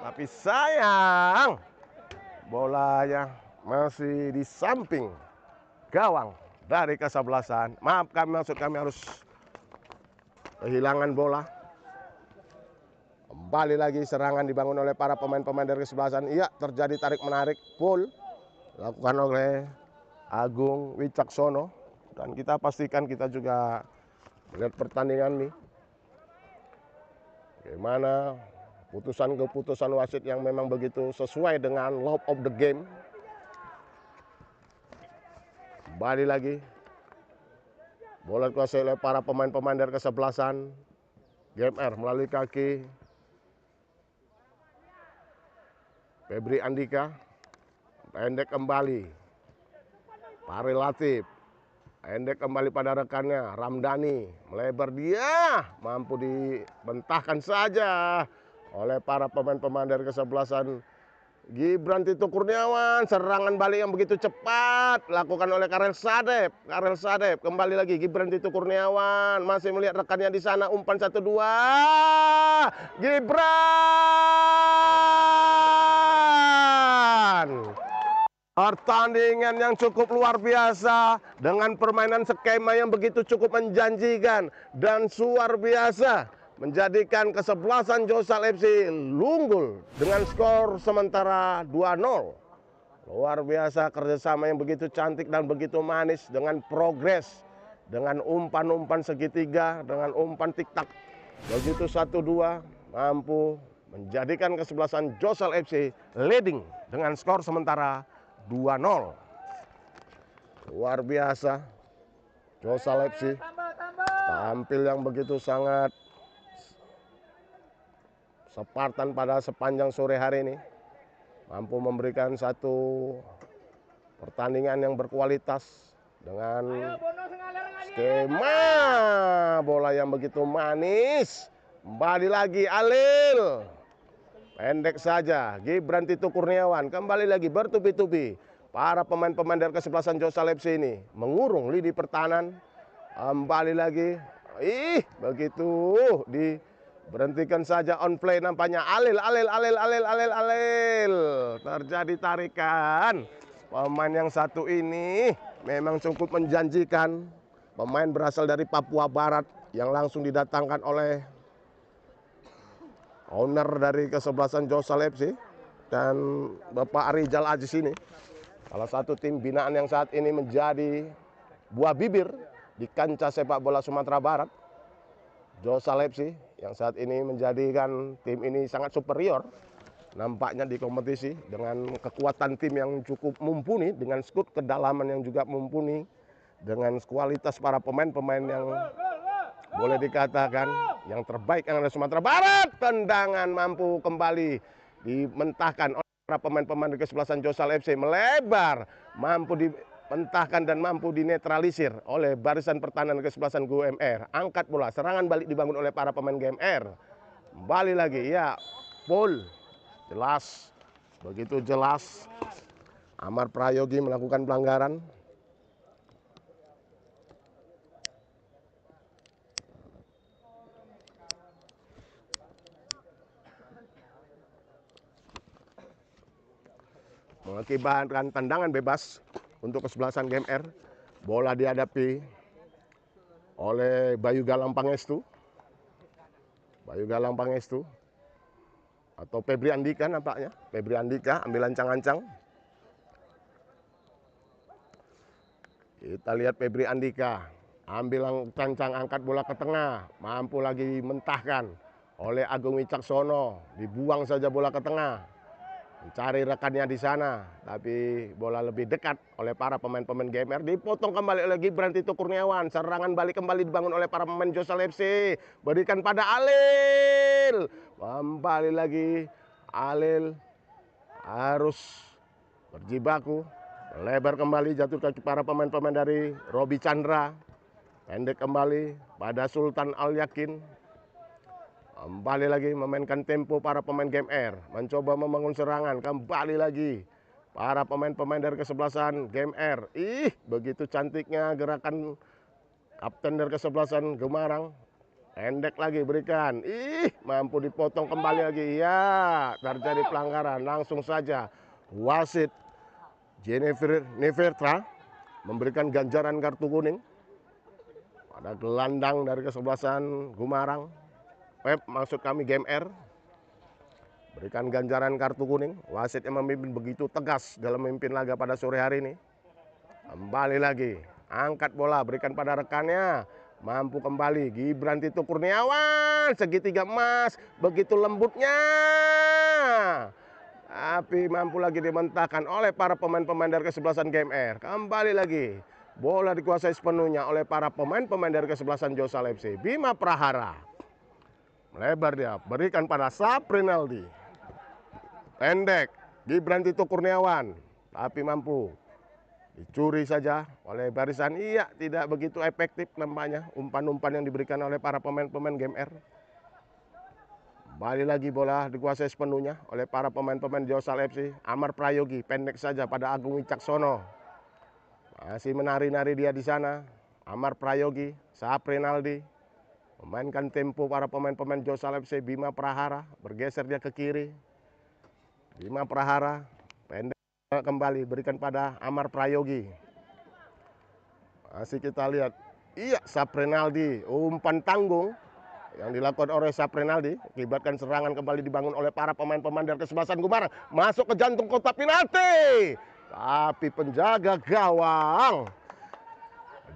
tapi sayang bolanya masih di samping gawang dari kesebelasan. Maaf, maksud kami harus kehilangan bola. Kembali lagi serangan dibangun oleh para pemain-pemain dari kesebelasan. Iya, terjadi tarik-menarik, full lakukan oleh Agung Wicaksono. Dan kita pastikan kita juga melihat pertandingan ini. Bagaimana keputusan wasit yang memang begitu sesuai dengan law of the game. Kembali lagi. Bola dikuasai oleh para pemain-pemain dari kesebelasan GMR melalui kaki Febri Andika. Pendek kembali. Pare Latif. Pendek kembali pada rekannya Ramdhani. Melebar dia. Mampu dibentahkan saja oleh para pemain-pemain dari kesebelasan Gibran Tito Kurniawan. Serangan balik yang begitu cepat lakukan oleh Karel Sadep. Karel Sadep kembali lagi Gibran Tito Kurniawan masih melihat rekannya di sana. Umpan 1-2. Gibran. Pertandingan yang cukup luar biasa dengan permainan skema yang begitu cukup menjanjikan dan luar biasa, menjadikan kesebelasan Josal FC unggul dengan skor sementara 2-0. Luar biasa kerjasama yang begitu cantik dan begitu manis dengan progres, dengan umpan-umpan segitiga, dengan umpan tik-tak. Begitu 1-2 mampu menjadikan kesebelasan Josal FC leading dengan skor sementara 2-0. Luar biasa Josal FC tampil yang begitu sangat Spartan pada sepanjang sore hari ini. Mampu memberikan satu pertandingan yang berkualitas dengan skema bola yang begitu manis. Kembali lagi Alil. Pendek saja Gibran Tito Kurniawan. Kembali lagi bertubi-tubi para pemain-pemain dari kesebelasan Josal FC ini mengurung lini pertahanan. Kembali lagi. Begitu diberhentikan saja on play nampaknya. Alil. Terjadi tarikan. Pemain yang satu ini memang cukup menjanjikan. Pemain berasal dari Papua Barat yang langsung didatangkan oleh owner dari kesebelasan Josal FC dan Bapak Arijal Aziz ini. Salah satu tim binaan yang saat ini menjadi buah bibir di kancah sepak bola Sumatera Barat. Josal FC yang saat ini menjadikan tim ini sangat superior nampaknya di kompetisi dengan kekuatan tim yang cukup mumpuni, dengan skut kedalaman yang juga mumpuni, dengan kualitas para pemain-pemain yang boleh dikatakan yang terbaik yang ada Sumatera Barat. Tendangan mampu kembali dimentahkan oleh para pemain-pemain di kesebelasan Josal FC. Melebar, mampu dimentahkan dan mampu dinetralisir oleh barisan pertahanan kesebelasan GMR. Angkat bola, serangan balik dibangun oleh para pemain GMR. Kembali lagi, ya, full. Jelas, begitu jelas. Amar Prayogi melakukan pelanggaran. Mengakibatkan tendangan bebas untuk kesebelasan GMR. Bola dihadapi oleh Bayu Galang Pangestu. Bayu Galang Pangestu. Atau Febri Andika nampaknya. Febri Andika ambil ancang-ancang. Kita lihat Febri Andika. Ambil ancang, angkat bola ke tengah. Mampu lagi mentahkan oleh Agung Wicaksono. Dibuang saja bola ke tengah. Mencari rekannya di sana. Tapi bola lebih dekat oleh para pemain-pemain GMR. Dipotong kembali oleh Gibran Tito Kurniawan. Serangan balik kembali dibangun oleh para pemain Josal FC. Berikan pada Alil. Kembali lagi Alil harus berjibaku. Lebar kembali jatuh kaki para pemain-pemain dari Robi Chandra. Pendek kembali pada Sultan Al Yakin. Kembali lagi memainkan tempo para pemain GMR. Mencoba membangun serangan. Kembali lagi para pemain-pemain dari kesebelasan GMR. Begitu cantiknya gerakan kapten dari kesebelasan Gemarang. Pendek lagi berikan. Mampu dipotong kembali lagi. Ya, terjadi pelanggaran. Langsung saja wasit Jennifer Nevertra memberikan ganjaran kartu kuning pada gelandang dari kesebelasan Gemarang. Maksud kami GMR. Berikan ganjaran kartu kuning. Wasit yang memimpin begitu tegas dalam memimpin laga pada sore hari ini. Kembali lagi. Angkat bola, berikan pada rekannya. Mampu kembali Gibran Tito Kurniawan, segitiga emas, begitu lembutnya. Tapi mampu lagi dimentahkan oleh para pemain-pemain dari kesebelasan GMR. Kembali lagi, bola dikuasai sepenuhnya oleh para pemain-pemain dari kesebelasan Josal FC. Bima Prahara, melebar dia, berikan pada Saprinaldi. Pendek, Gibran Tito Kurniawan, tapi mampu dicuri saja oleh barisan. Iya, tidak begitu efektif nampaknya umpan-umpan yang diberikan oleh para pemain-pemain GMR. Kembali lagi bola dikuasai sepenuhnya oleh para pemain-pemain Josal FC. Amar Prayogi pendek saja pada Agung Wicaksono. Masih menari-nari dia di sana. Amar Prayogi, Saprinaldi memainkan tempo para pemain-pemain Josal FC. Bima Prahara bergeser dia ke kiri. Bima Prahara pendek kembali berikan pada Amar Prayogi. Masih kita lihat. Iya, Saprinaldi umpan tanggung yang dilakukan oleh Saprinaldi akibatkan serangan kembali dibangun oleh para pemain-pemain dari kesebelasan Gemarang. Masuk ke jantung kotak penalti. Tapi penjaga gawang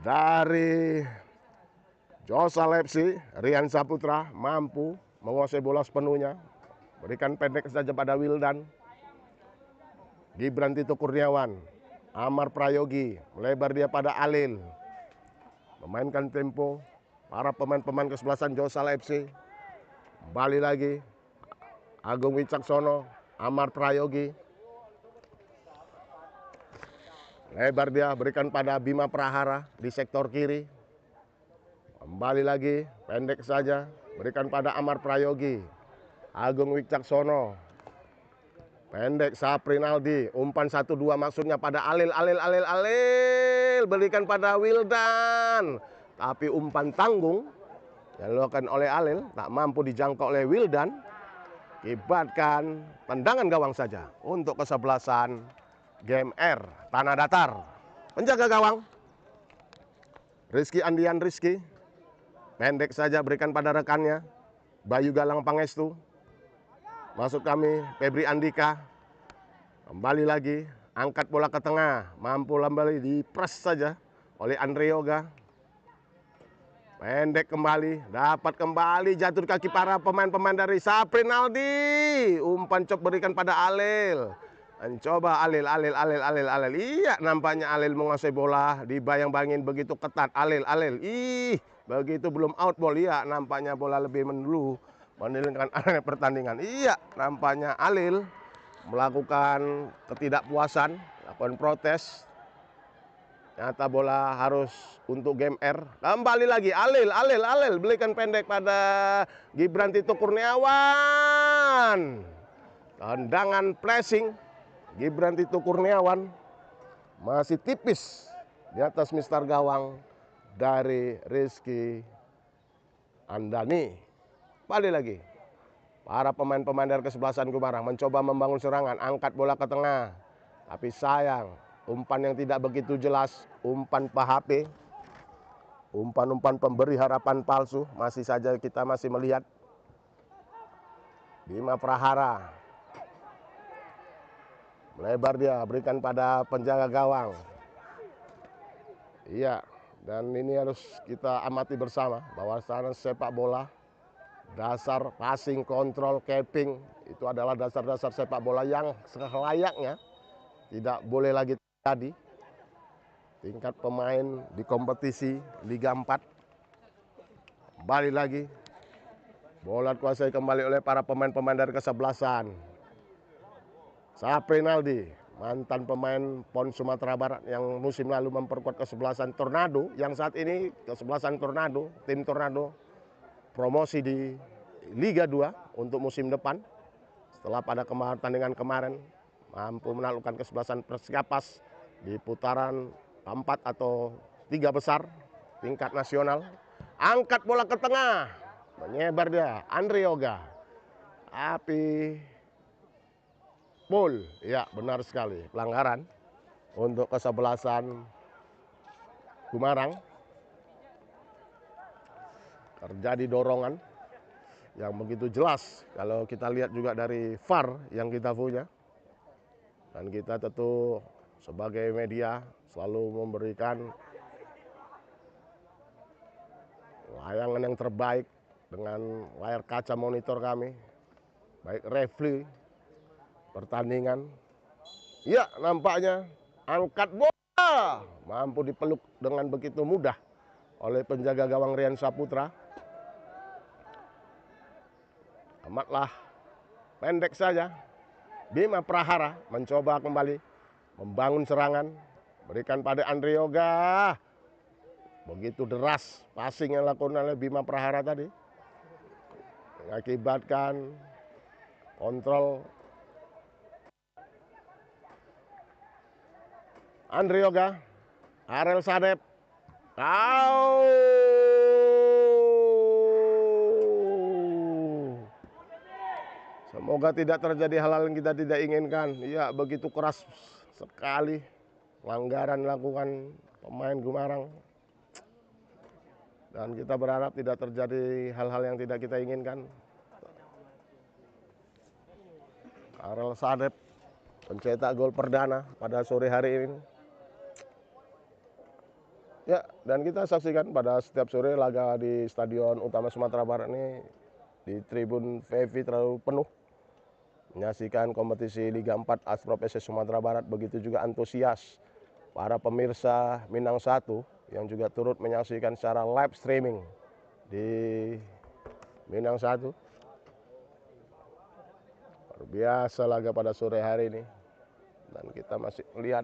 dari Josal FC, Rian Saputra, mampu menguasai bola sepenuhnya. Berikan pendek saja pada Wildan. Gibran Tito Kurniawan, Amar Prayogi, melebar dia pada Alil. Memainkan tempo para pemain-pemain kesebelasan Josal FC. Kembali lagi Agung Wicaksono, Amar Prayogi. Lebar dia berikan pada Bima Prahara di sektor kiri. Kembali lagi pendek saja berikan pada Amar Prayogi. Agung Wicaksono. Pendek Saprinaldi, umpan 1-2 maksudnya pada Alil. Berikan pada Wildan. Tapi umpan tanggung yang dilakukan oleh Alil tak mampu dijangkau oleh Wildan. Akibatkan tendangan gawang saja untuk kesebelasan GMR Tanah Datar. Penjaga gawang Rizky Andian Rizky. Pendek saja berikan pada rekannya Bayu Galang Pangestu. Masuk kami Febri Andika. Kembali lagi angkat bola ke tengah. Mampu kembali dipres saja oleh Andre Yoga. Pendek kembali, dapat kembali jatuh di kaki para pemain-pemain dari Saprinaldi. Umpan cop berikan pada Alil. Mencoba Alil. Iya, nampaknya Alil menguasai bola, dibayang-bayangin begitu ketat. Alil. Begitu belum out ball. Iya, nampaknya bola lebih dulu menilangkan arah pertandingan. Iya, nampaknya Alil melakukan ketidakpuasan, melakukan protes. Nyata bola harus untuk GMR. Kembali lagi Alil. Belikan pendek pada Gibran Tito Kurniawan. Tendangan pressing Gibran Tito Kurniawan masih tipis di atas mister gawang dari Rizky Andani. Kembali lagi para pemain-pemain dari kesebelasan Gemarang mencoba membangun serangan, angkat bola ke tengah. Tapi sayang umpan yang tidak begitu jelas, umpan PHP, umpan-umpan pemberi harapan palsu. Masih saja kita masih melihat Bima Prahara. Melebar dia, berikan pada penjaga gawang. Iya, dan ini harus kita amati bersama bahwa sepak bola, dasar passing, kontrol, capping, itu adalah dasar-dasar sepak bola yang selayaknya tidak boleh lagi terjadi. Tingkat pemain di kompetisi Liga 4. Kembali lagi. Bola dikuasai kembali oleh para pemain-pemain dari kesebelasan. Saprinaldi, mantan pemain PON Sumatera Barat yang musim lalu memperkuat kesebelasan Tornado. Yang saat ini kesebelasan Tornado, tim Tornado promosi di Liga 2 untuk musim depan. Setelah pada pertandingan kemarin mampu menaklukkan kesebelasan Persiapas di putaran keempat atau 3 besar tingkat nasional. Angkat bola ke tengah, menyebar dia, Andre Yoga. Api Pul, ya benar sekali, pelanggaran untuk kesebelasan Gumarang. Terjadi dorongan yang begitu jelas kalau kita lihat juga dari VAR yang kita punya. Dan kita tentu sebagai media selalu memberikan layangan yang terbaik dengan layar kaca monitor kami, baik referee pertandingan. Ya, nampaknya angkat bola mampu dipeluk dengan begitu mudah oleh penjaga gawang Rian Saputra. Amatlah pendek saja. Bima Prahara mencoba kembali membangun serangan, berikan pada Andre Yoga. Begitu deras passing yang dilakukan oleh Bima Prahara tadi, mengakibatkan kontrol Andre Yoga. Arel Sadep, semoga tidak terjadi hal-hal yang kita tidak inginkan. Ya, begitu keras sekali pelanggaran dilakukan pemain Gumarang. Dan kita berharap tidak terjadi hal-hal yang tidak kita inginkan. Arel Sadep pencetak gol perdana pada sore hari ini. Ya, dan kita saksikan pada setiap sore laga di Stadion Utama Sumatera Barat ini di Tribun VV terlalu penuh. Menyaksikan kompetisi Liga 4 Asprop SS Sumatera Barat, begitu juga antusias para pemirsa Minang 1 yang juga turut menyaksikan secara live streaming di Minang 1. Luar biasa laga pada sore hari ini. Dan kita masih melihat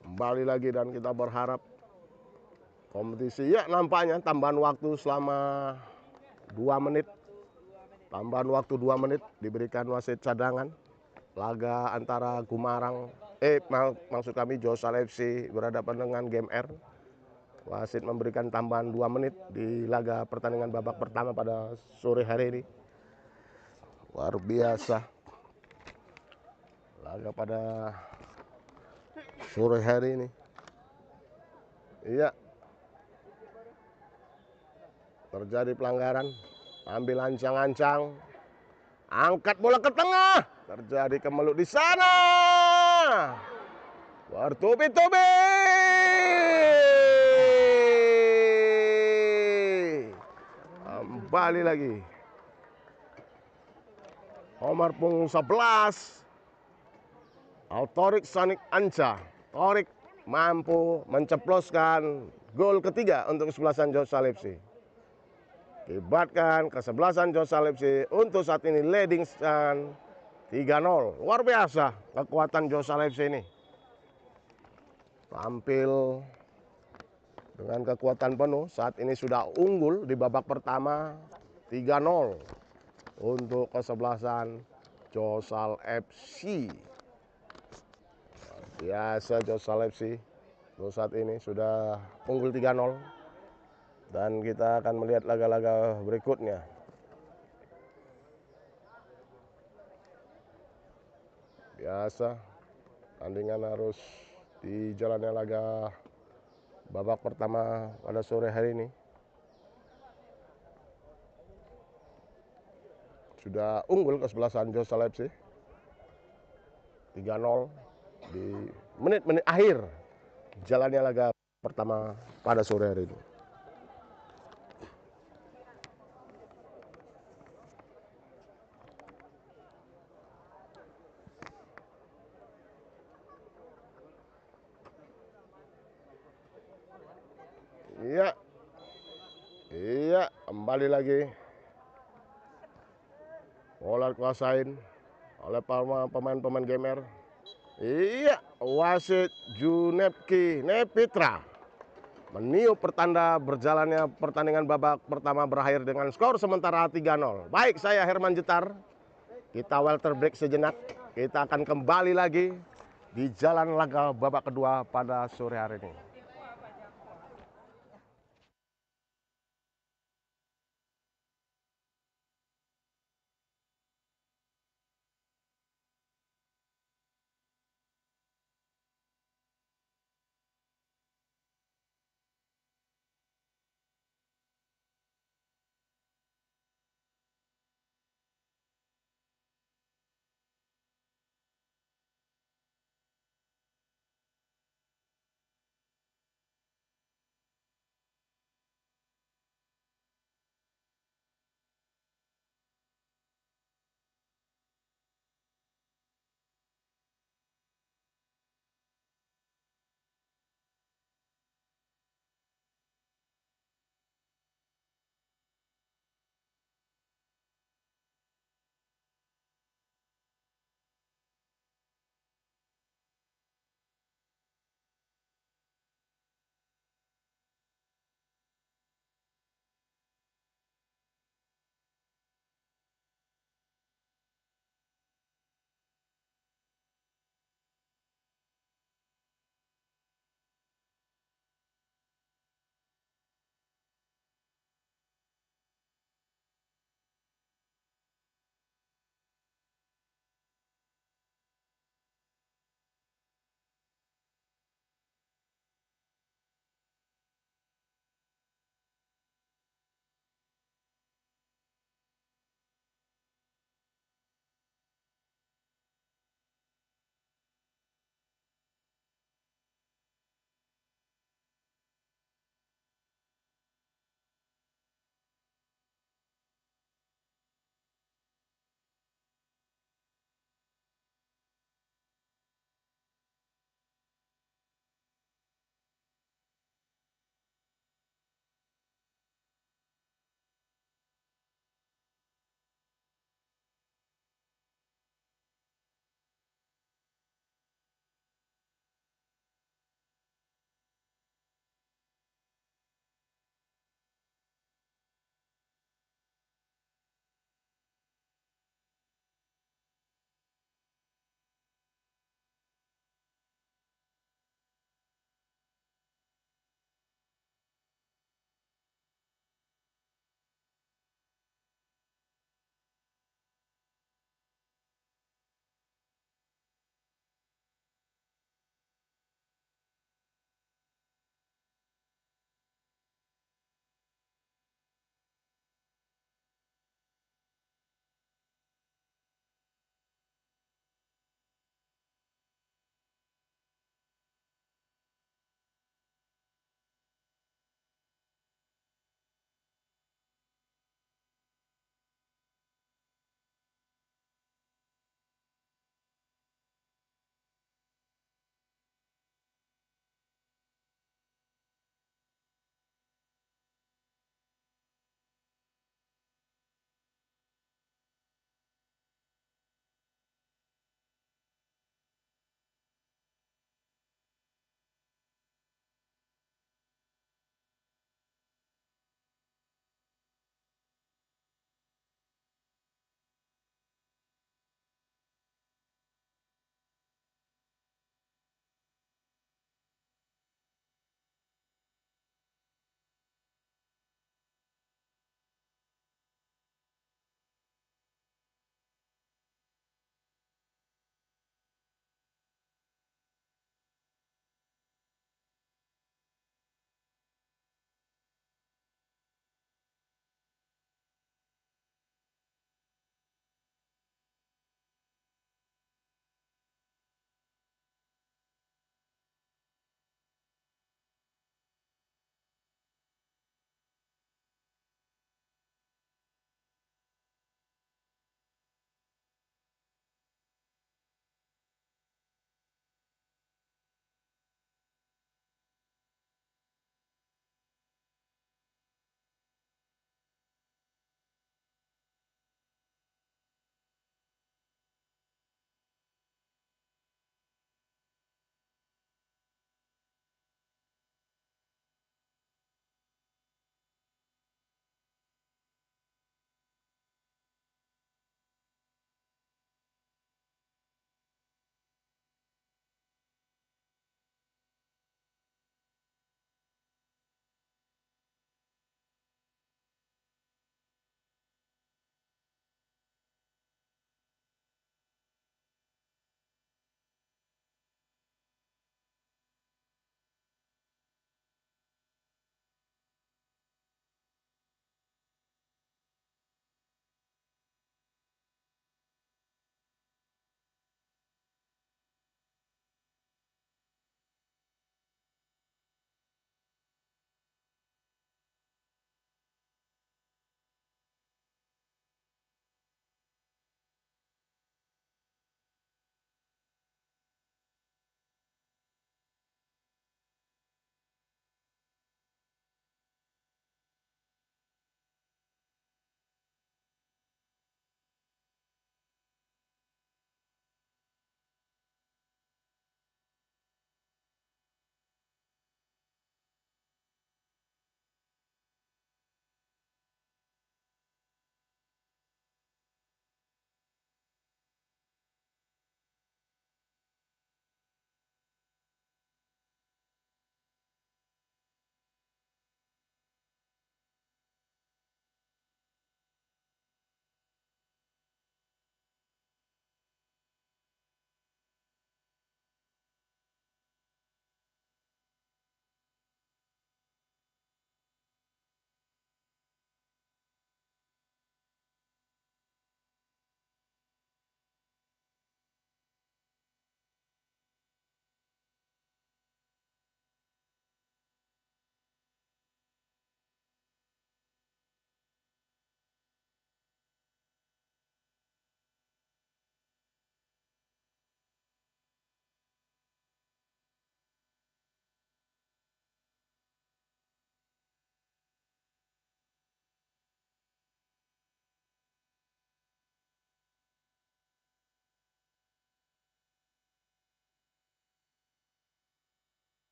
kembali lagi, dan kita berharap kompetisi, ya nampaknya tambahan waktu selama 2 menit. Tambahan waktu 2 menit diberikan wasit cadangan. Laga antara Gumarang, maksud kami Josal FC berhadapan dengan Game R. Wasit memberikan tambahan 2 menit di laga pertandingan babak pertama pada sore hari ini. Luar biasa laga pada sore hari ini. Iya, terjadi pelanggaran, ambil ancang-ancang, angkat bola ke tengah, terjadi kemelut di sana, bertubi-tubi, kembali lagi. Nomor punggung 11, Autorik Sonic Anca. Torik mampu menceploskan gol ketiga untuk kesebelasan Josal FC. Akibatkan kesebelasan Josal FC untuk saat ini leading stand 3-0. Luar biasa kekuatan Josal FC ini. Tampil dengan kekuatan penuh. Saat ini sudah unggul di babak pertama 3-0 untuk kesebelasan Josal FC. Biasa Josal FC untuk saat ini sudah unggul 3-0. Dan kita akan melihat laga-laga berikutnya. Biasa, tandingan harus di jalannya laga babak pertama pada sore hari ini. Sudah unggul kesebelasan Joshua Leipzig 3-0 di menit-menit akhir jalannya laga pertama pada sore hari ini. Iya, iya, kembali lagi. Bola dikuasain oleh pemain-pemain gamer. Iya, wasit Junepki Nepitra meniup pertanda berjalannya pertandingan babak pertama berakhir dengan skor sementara 3-0. Baik, saya Herman Jetar. Kita welter break sejenak. Kita akan kembali lagi di jalan laga babak kedua pada sore hari ini.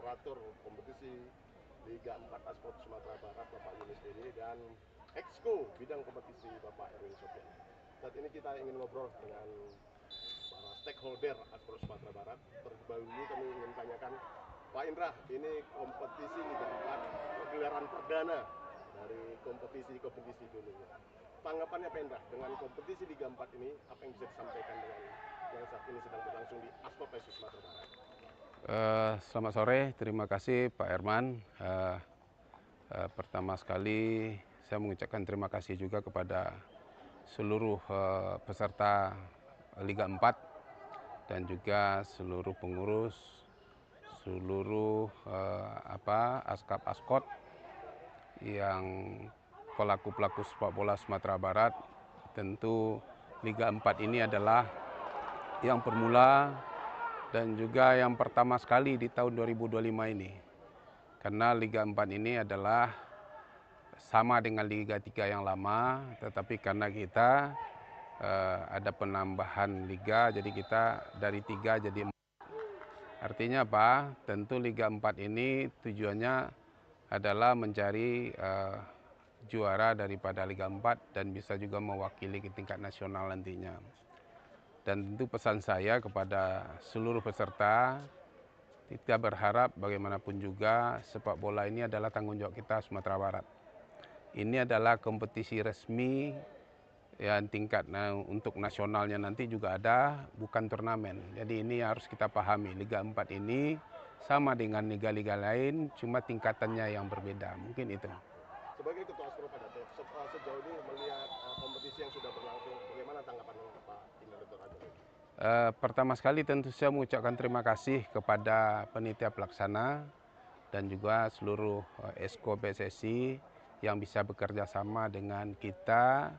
operator kompetisi Liga 4 Asprop Sumatera Barat Bapak Yunis Dede dan Exco bidang kompetisi Bapak Erwin Sofian. Saat ini kita ingin ngobrol dengan para stakeholder Asprop Sumatera Barat. Terlebih dahulu kami ingin tanyakan Pak Indra, ini kompetisi Liga 4 gelaran perdana dari kompetisi dulu. Tanggapannya Pak Indra dengan kompetisi Liga 4 ini, apa yang bisa disampaikan dengan yang saat ini sedang berlangsung di Asprop Sumatera Barat? Selamat sore, terima kasih Pak Herman. Pertama sekali saya mengucapkan terima kasih juga kepada seluruh peserta Liga 4 dan juga seluruh pengurus, seluruh askap-askot yang pelaku-pelaku sepak bola Sumatera Barat. Tentu Liga 4 ini adalah yang permula dan juga yang pertama sekali di tahun 2025 ini. Karena Liga 4 ini adalah sama dengan Liga 3 yang lama, tetapi karena kita ada penambahan liga, jadi kita dari 3 jadi 4. Artinya apa? Tentu Liga 4 ini tujuannya adalah mencari juara daripada Liga 4 dan bisa juga mewakili ke tingkat nasional nantinya. Dan tentu pesan saya kepada seluruh peserta, kita berharap bagaimanapun juga sepak bola ini adalah tanggung jawab kita Sumatera Barat. Ini adalah kompetisi resmi yang tingkat untuk nasionalnya nanti juga ada, bukan turnamen. Jadi ini harus kita pahami, Liga 4 ini sama dengan liga-liga lain, cuma tingkatannya yang berbeda. Mungkin itu. Sebagai Ketua Asprop sejauh ini melihat kompetisi yang sudah berlangsung, bagaimana tanggapan Pak Indra Dr. Raja? Pertama sekali tentu saya mengucapkan terima kasih kepada panitia pelaksana dan juga seluruh Exco PSSI yang bisa bekerja sama dengan kita.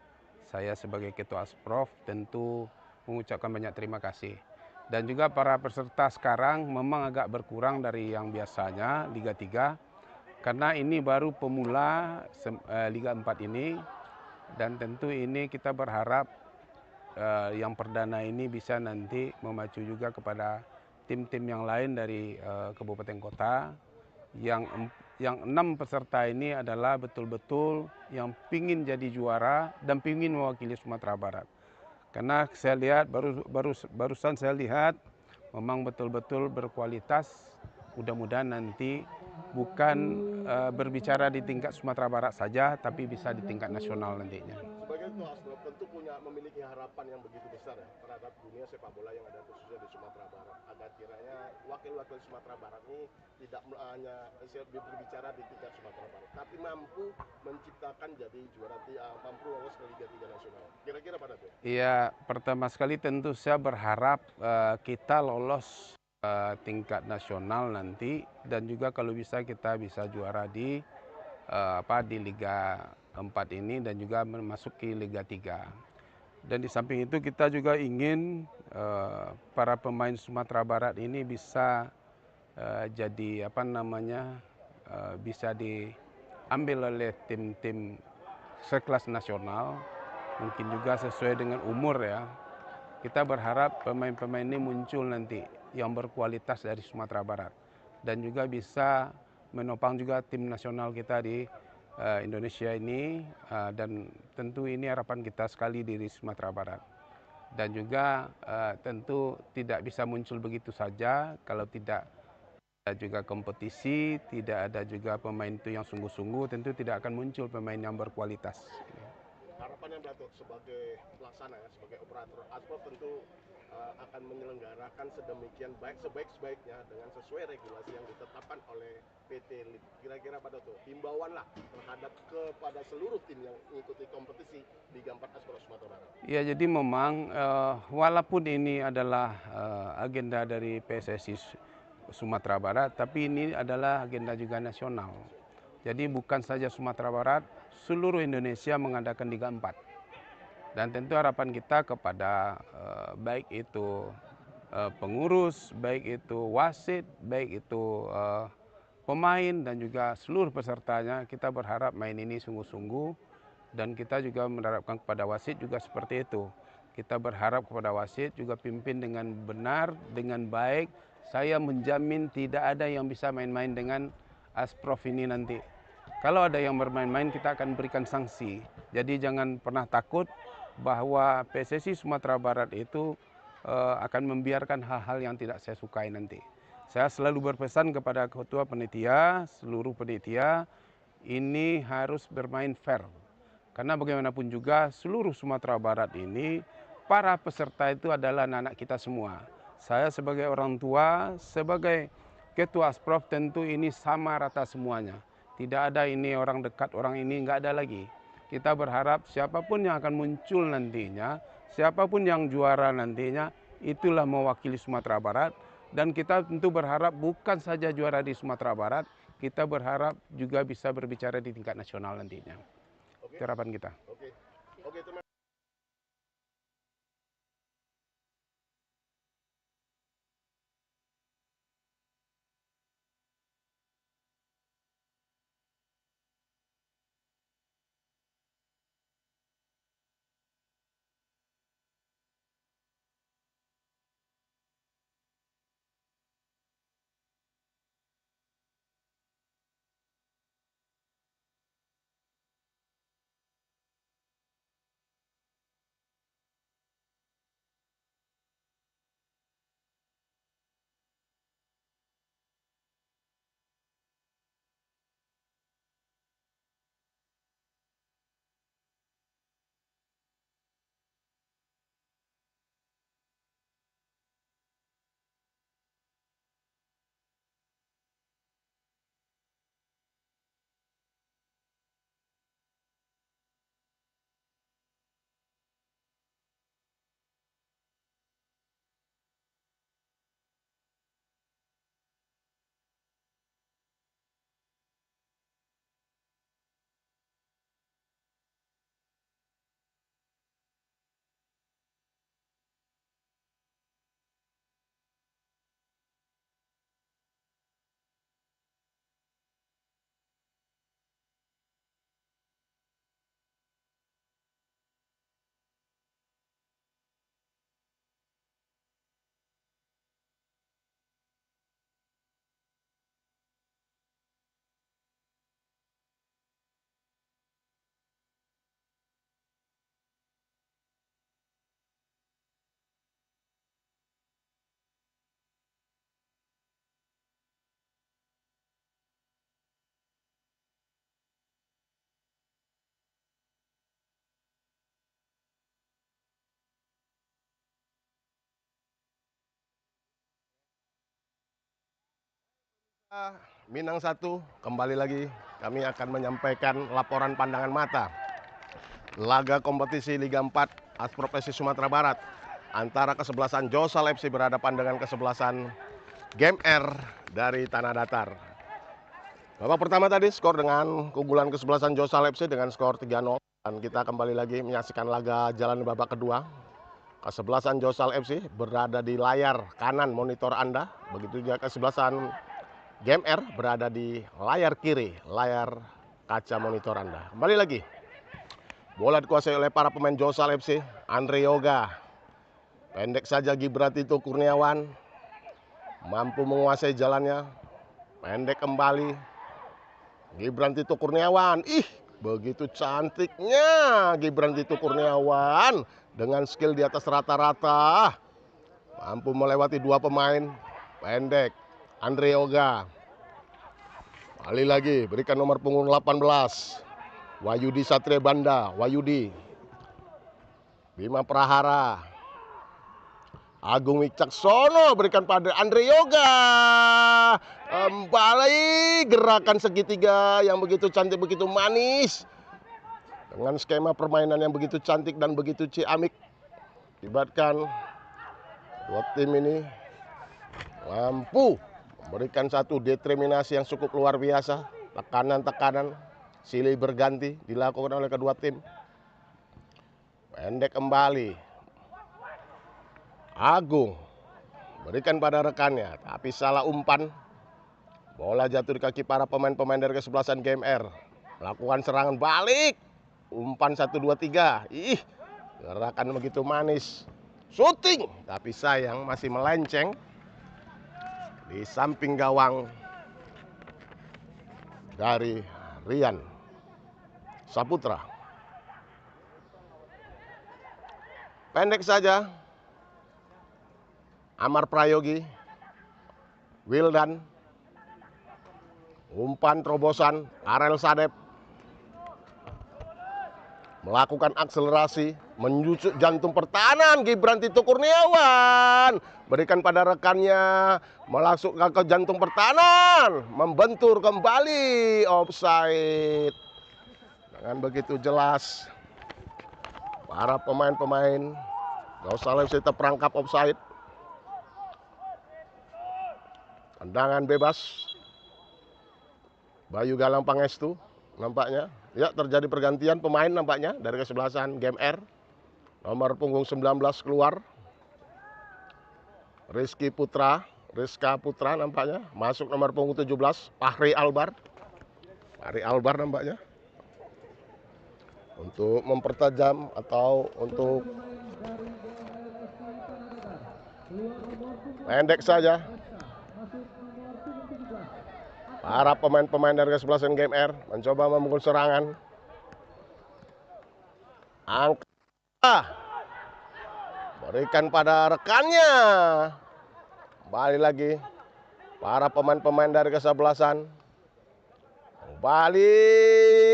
Saya sebagai Ketua Asprov tentu mengucapkan banyak terima kasih. Dan juga para peserta sekarang memang agak berkurang dari yang biasanya Liga 3. Karena ini baru pemula Liga 4 ini. Dan tentu ini kita berharap yang perdana ini bisa nanti memacu juga kepada tim-tim yang lain dari kabupaten kota. Yang 6 peserta ini adalah betul-betul yang pingin jadi juara dan pingin mewakili Sumatera Barat. Karena saya lihat barusan saya lihat memang betul-betul berkualitas. Mudah-mudahan nanti bukan berbicara di tingkat Sumatera Barat saja, tapi bisa di tingkat nasional nantinya. Sebagai Ketua Asprop tentu memiliki harapan yang begitu besar ya terhadap dunia sepak bola yang ada khususnya di Sumatera Barat. Agar kiranya wakil-wakil Sumatera Barat ini tidak hanya berbicara di tingkat Sumatera Barat, tapi mampu menciptakan jadi juara, mampu lolos ke Liga 3 nasional. Kira-kira pada tuh? Iya, pertama sekali tentu saya berharap kita lolos tingkat nasional nanti dan juga kalau bisa kita bisa juara di Liga 4 ini dan juga memasuki Liga 3. Dan di samping itu kita juga ingin para pemain Sumatera Barat ini bisa jadi bisa diambil oleh tim-tim sekelas nasional, mungkin juga sesuai dengan umur ya. Kita berharap pemain-pemain ini muncul nanti yang berkualitas dari Sumatera Barat dan juga bisa menopang juga tim nasional kita di Indonesia ini dan tentu ini harapan kita sekali di Sumatera Barat. Dan juga tentu tidak bisa muncul begitu saja kalau tidak ada juga kompetisi, tidak ada juga pemain itu yang sungguh-sungguh, tentu tidak akan muncul pemain yang berkualitas. Harapannya Datuk sebagai pelaksana ya, sebagai operator Asprop tentu akan menyelenggarakan sedemikian baik sebaik-baiknya dengan sesuai regulasi yang ditetapkan oleh PT LIB. Kira-kira pada tuh himbauan lah terhadap kepada seluruh tim yang mengikuti kompetisi Liga 4 Asprop Sumatera Barat. Ya, jadi memang walaupun ini adalah agenda dari PSSI Sumatera Barat, tapi ini adalah agenda juga nasional. Jadi bukan saja Sumatera Barat, seluruh Indonesia mengadakan Liga 4. Dan tentu harapan kita kepada baik itu pengurus, baik itu wasit, baik itu pemain dan juga seluruh pesertanya, kita berharap main ini sungguh-sungguh dan kita juga mengharapkan kepada wasit juga seperti itu. Kita berharap kepada wasit juga pimpin dengan benar, dengan baik, saya menjamin tidak ada yang bisa main-main dengan Asprof ini nanti. Kalau ada yang bermain-main, kita akan berikan sanksi. Jadi jangan pernah takut bahwa PSSI Sumatera Barat itu akan membiarkan hal-hal yang tidak saya sukai nanti. Saya selalu berpesan kepada ketua panitia, seluruh panitia, ini harus bermain fair. Karena bagaimanapun juga seluruh Sumatera Barat ini, para peserta itu adalah anak-anak kita semua. Saya sebagai orang tua, sebagai ketua Asprof tentu ini sama rata semuanya. Tidak ada ini orang dekat, orang ini nggak ada lagi. Kita berharap siapapun yang akan muncul nantinya, siapapun yang juara nantinya, itulah mewakili Sumatera Barat. Dan kita tentu berharap bukan saja juara di Sumatera Barat, kita berharap juga bisa berbicara di tingkat nasional nantinya. Itu harapan kita. Oke, teman. Minang 1, kembali lagi kami akan menyampaikan laporan pandangan mata laga kompetisi Liga 4 Asprof FC Sumatera Barat antara kesebelasan Josal FC berhadapan dengan kesebelasan Game R dari Tanah Datar. Babak pertama tadi skor dengan keunggulan kesebelasan Josal FC dengan skor 3-0, dan kita kembali lagi menyaksikan laga jalan babak kedua. Kesebelasan Josal FC berada di layar kanan monitor Anda, begitu juga kesebelasan Game R berada di layar kiri, layar kaca monitor Anda. Kembali lagi, bola dikuasai oleh para pemain Josal FC. Andre Yoga, pendek saja Gibran Tito Kurniawan, mampu menguasai jalannya, pendek kembali. Gibran Tito Kurniawan, begitu cantiknya Gibran Tito Kurniawan dengan skill di atas rata-rata, mampu melewati dua pemain, pendek. Andre Yoga, kali lagi berikan nomor punggung 18, Wahyudi Satria Banda, Wahyudi. Bima Prahara, Agung Wicaksono berikan pada Andre Yoga. Kembali gerakan segitiga yang begitu cantik, begitu manis, dengan skema permainan yang begitu cantik dan begitu ciamik. Libatkan dua tim ini mampu memberikan satu determinasi yang cukup luar biasa. Tekanan-tekanan silih berganti dilakukan oleh kedua tim. Pendek kembali, Agung berikan pada rekannya, tapi salah umpan. Bola jatuh di kaki para pemain-pemain dari kesebelasan Game R. Melakukan serangan balik, umpan 1, 2, 3. Gerakan begitu manis, syuting, tapi sayang masih melenceng. di samping gawang dari Rian Saputra. Pendek saja. Amar Prayogi, Wildan, umpan terobosan, Karel Sadep melakukan akselerasi, menjusuk jantung pertahanan Gibran Tito Kurniawan, berikan pada rekannya, melasukkan ke jantung pertahanan, membentur kembali, offside. Dengan begitu jelas, para pemain-pemain Joshua FC terperangkap offside. Tendangan bebas Bayu Galang Pangestu nampaknya. Ya, terjadi pergantian pemain nampaknya dari kesebelasan Game R. Nomor punggung 19 keluar. Rizka Putra nampaknya. Masuk nomor punggung 17 Fahri Albar. Fahri Albar nampaknya. Untuk mempertajam atau untuk pendek saja. Para pemain-pemain dari kesebelasan Game R mencoba memukul serangan. Angka berikan pada rekannya. Kembali lagi para pemain-pemain dari kesebelasan. Kembali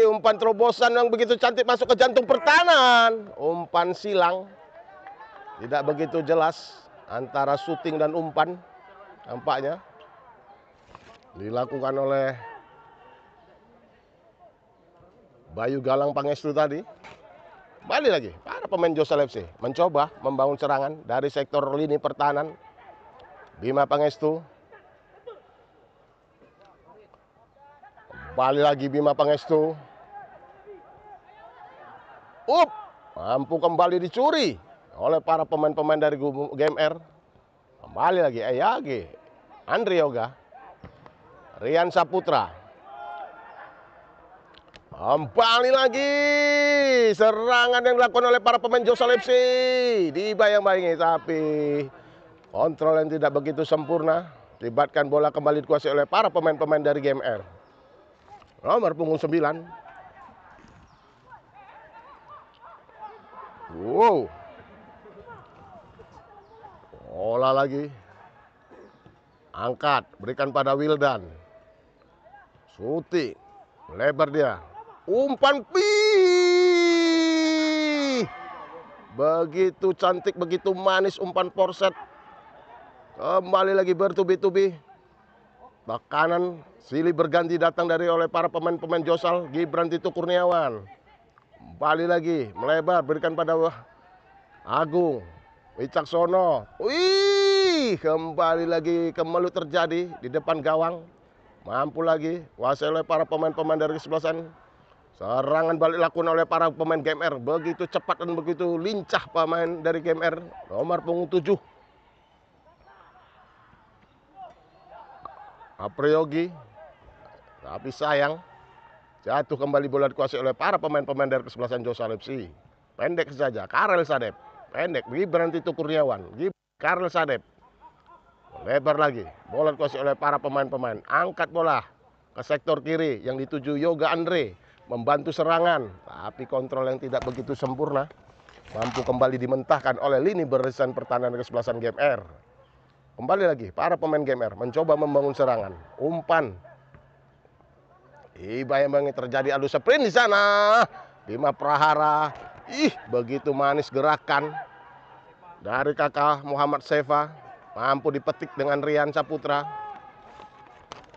umpan terobosan yang begitu cantik masuk ke jantung pertahanan. Umpan silang. Tidak begitu jelas antara syuting dan umpan nampaknya. Dilakukan oleh Bayu Galang Pangestu tadi. Kembali lagi, para pemain Joshua FC mencoba membangun serangan dari sektor lini pertahanan. Bima Pangestu. Kembali lagi Bima Pangestu. Mampu kembali dicuri oleh para pemain-pemain dari Game R. Kembali lagi Ayage, Andre Yoga, Rian Saputra. Kembali lagi serangan yang dilakukan oleh para pemain Joshua FC. Dibayang-bayangi tapi kontrol yang tidak begitu sempurna. Libatkan bola kembali dikuasai oleh para pemain-pemain dari Game R. Nomor punggung 9. Wow. Bola lagi. Angkat, berikan pada Wildan. Suti, lebar dia. Umpan begitu cantik, begitu manis umpan Porset. Kembali lagi bertubi-tubi. Tekanan silih berganti datang dari oleh para pemain-pemain Joshua. Gibran Tito Kurniawan. Kembali lagi, melebar, berikan pada Agung Wicaksono. Kembali lagi kemelut terjadi di depan gawang. Mampu lagi, kuasai oleh para pemain-pemain dari kesebelasan. Serangan balik lakukan oleh para pemain Game R. Begitu cepat dan begitu lincah pemain dari Game R. Nomor punggung 7. Apriyogi. Tapi sayang, jatuh kembali bola dikuasai oleh para pemain-pemain dari kesebelasan Joshua FC. Pendek saja, Karel Sadep. Pendek, Gibran Tito Kurniawan. Karel Sadep. Lebar lagi, bola dikuasai oleh para pemain-pemain. Angkat bola ke sektor kiri yang dituju Yoga Andre. Membantu serangan, tapi kontrol yang tidak begitu sempurna. Mampu kembali dimentahkan oleh lini barisan pertahanan kesebelasan Game R. Kembali lagi, para pemain Game R mencoba membangun serangan. Umpan. Bayang-bayang terjadi adu sprint di sana. Bima Prahara. Begitu manis gerakan dari kakak Muhammad Seva. Mampu dipetik dengan Rian Saputra.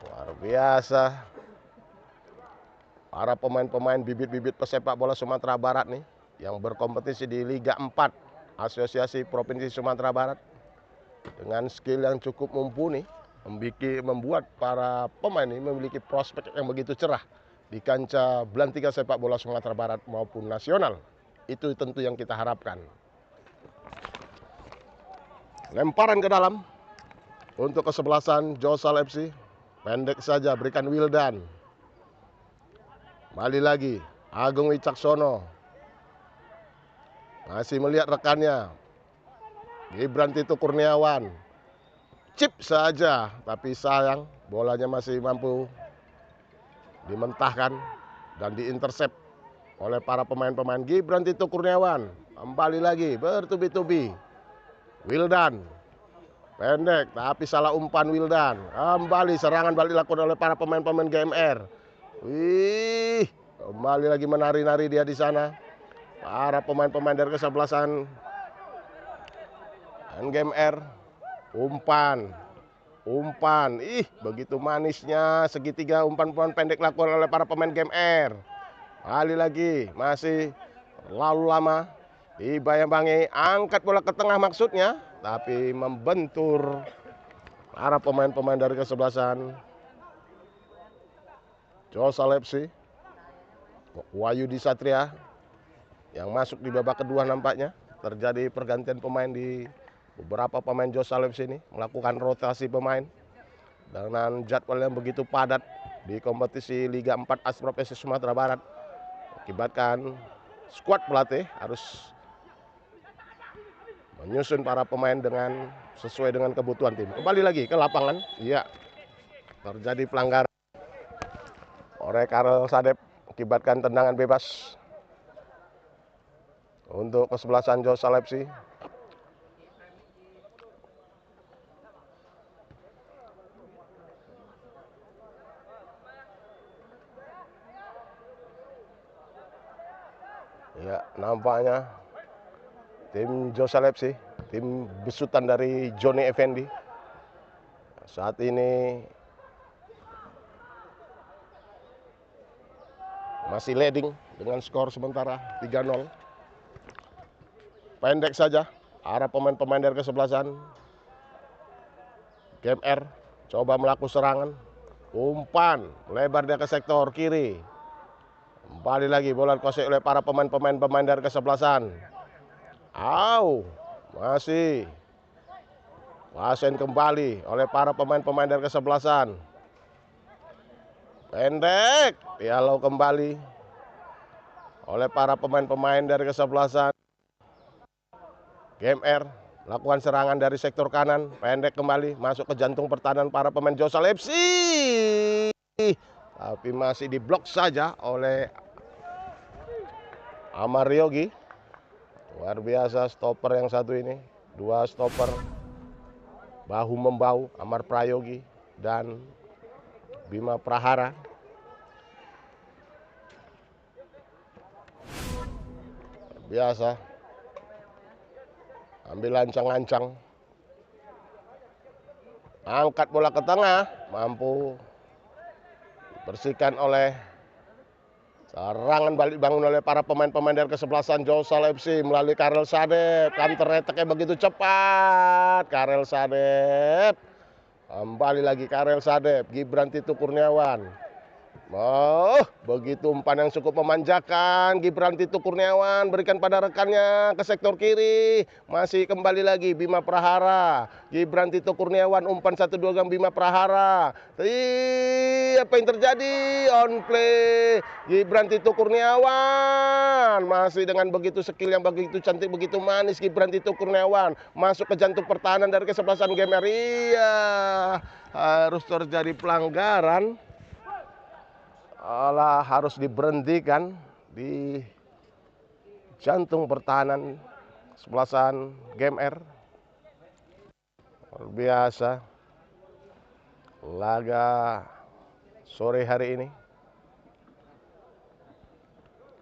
Luar biasa. Para pemain-pemain bibit-bibit pesepak bola Sumatera Barat nih yang berkompetisi di Liga 4 Asosiasi Provinsi Sumatera Barat dengan skill yang cukup mumpuni membuat para pemain ini memiliki prospek yang begitu cerah di kancah belantika sepak bola Sumatera Barat maupun nasional. Itu tentu yang kita harapkan. Lemparan ke dalam untuk kesebelasan Joshua FC. Pendek saja, berikan Wildan. Kembali lagi, Agung Wicaksono. Masih melihat rekannya. Gibran Tito Kurniawan. chip saja, tapi sayang bolanya masih mampu dimentahkan dan diintersep oleh para pemain-pemain. Gibran Tito Kurniawan kembali lagi bertubi-tubi. Wildan pendek tapi salah umpan Wildan. Kembali serangan balik dilakukan oleh para pemain-pemain GMR. Wih, kembali lagi menari-nari dia di sana. Para pemain-pemain dari kesebelasan GMR. Umpan, begitu manisnya segitiga umpan-umpan pendek dilakukan oleh para pemain GMR. Kali lagi masih terlalu lama dibayang-bangi, angkat bola ke tengah maksudnya, tapi membentur para pemain-pemain dari kesebelasan Josa Lepsi. Wahyudi Satria yang masuk di babak kedua nampaknya. Terjadi pergantian pemain di beberapa pemain Josa Lepsi ini, melakukan rotasi pemain dengan jadwal yang begitu padat di kompetisi Liga 4 Astra FC Sumatera Barat. Akibatkan skuad pelatih harus menyusun para pemain dengan sesuai dengan kebutuhan tim. Kembali lagi ke lapangan. Iya, terjadi pelanggaran oleh Karel Sadep, akibatkan tendangan bebas untuk kesebelasan Josa Lepsi. Ya, nampaknya tim Josa Lepsi, tim besutan dari Johnny Effendi, saat ini masih leading dengan skor sementara 3-0. Pendek saja arah pemain-pemain dari kesebelasan GMR. Coba melakukan serangan, umpan lebar dia ke sektor kiri. Kembali lagi bola dikuasai oleh para pemain-pemain dari kesebelasan. Masih kuasain kembali oleh para pemain-pemain dari kesebelasan. Pendek, dialau kembali oleh para pemain-pemain dari kesebelasan GMR. Lakukan serangan dari sektor kanan, pendek kembali, masuk ke jantung pertahanan para pemain Josa Lepsi. Tapi masih diblok saja oleh Amar Yogi. Luar biasa stopper yang satu ini. Dua stopper bahu membahu, Amar Prayogi dan Bima Prahara. Biasa ambil ancang-ancang, angkat bola ke tengah, mampu dibersihkan oleh serangan balik bangun oleh para pemain-pemain dari kesebelasan Josa Lepsi melalui Karel Sadep. Counter attack-nya begitu cepat, Karel Sadep. Kembali lagi Karel Sadep, Gibran Tito Kurniawan. Begitu umpan yang cukup memanjakan. Gibran Tito Kurniawan berikan pada rekannya ke sektor kiri. Masih kembali lagi Bima Prahara. Gibran Tito Kurniawan umpan 1-2 Bima Prahara. Apa yang terjadi? On play Gibran Tito Kurniawan. Masih dengan begitu skill yang begitu cantik, begitu manis. Gibran Tito Kurniawan masuk ke jantung pertahanan dari kesebelasan GMR. Iya, harus terjadi pelanggaran. Harus diberhentikan di jantung pertahanan kesebelasan GMR. Luar biasa laga sore hari ini.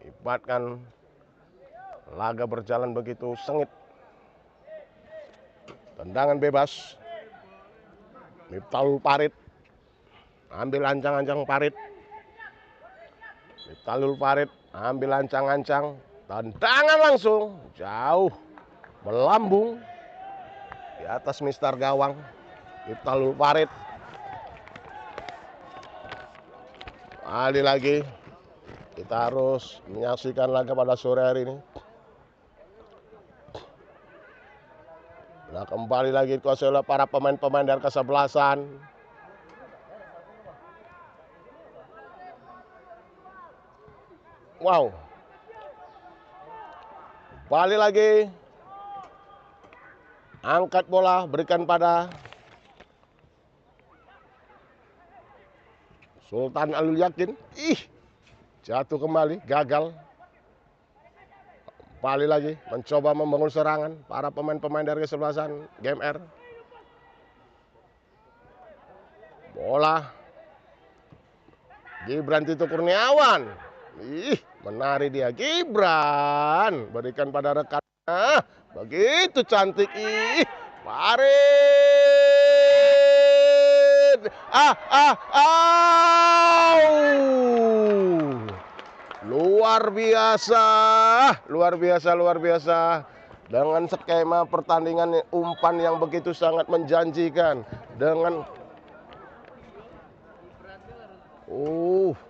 Akibatkan laga berjalan begitu sengit. Tendangan bebas. Miftahul Farid ambil ancang-ancang Farid. Miftahul Farid ambil ancang-ancang, tendangan langsung jauh melambung di atas mistar gawang Miftahul Farid. Kali lagi kita harus menyaksikan laga pada sore hari ini. Nah, kembali lagi dikuasai oleh para pemain-pemain dari kesebelasan balik lagi, angkat bola, berikan pada Sultan Alul Yakin. Jatuh kembali, gagal. Kembali lagi mencoba membangun serangan para pemain-pemain dari kesebelasan GMR. Bola Gibran Tito Kurniawan. Menari dia. Gibran berikan pada rekannya. Begitu cantik. Farid. Luar biasa. Luar biasa, luar biasa. Dengan skema pertandingan umpan yang begitu sangat menjanjikan. Dengan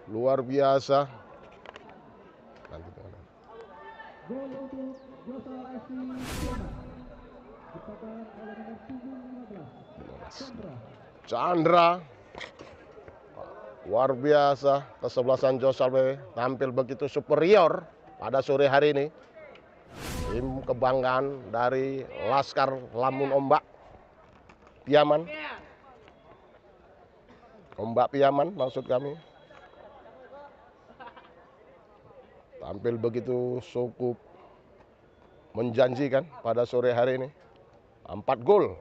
luar biasa. Chandra. Luar biasa, kesebelasan Josalbe tampil begitu superior pada sore hari ini. Tim kebanggaan dari Laskar Lamun Ombak Piyaman. Ombak Piyaman maksud kami. Tampil begitu cukup menjanjikan pada sore hari ini. 4 gol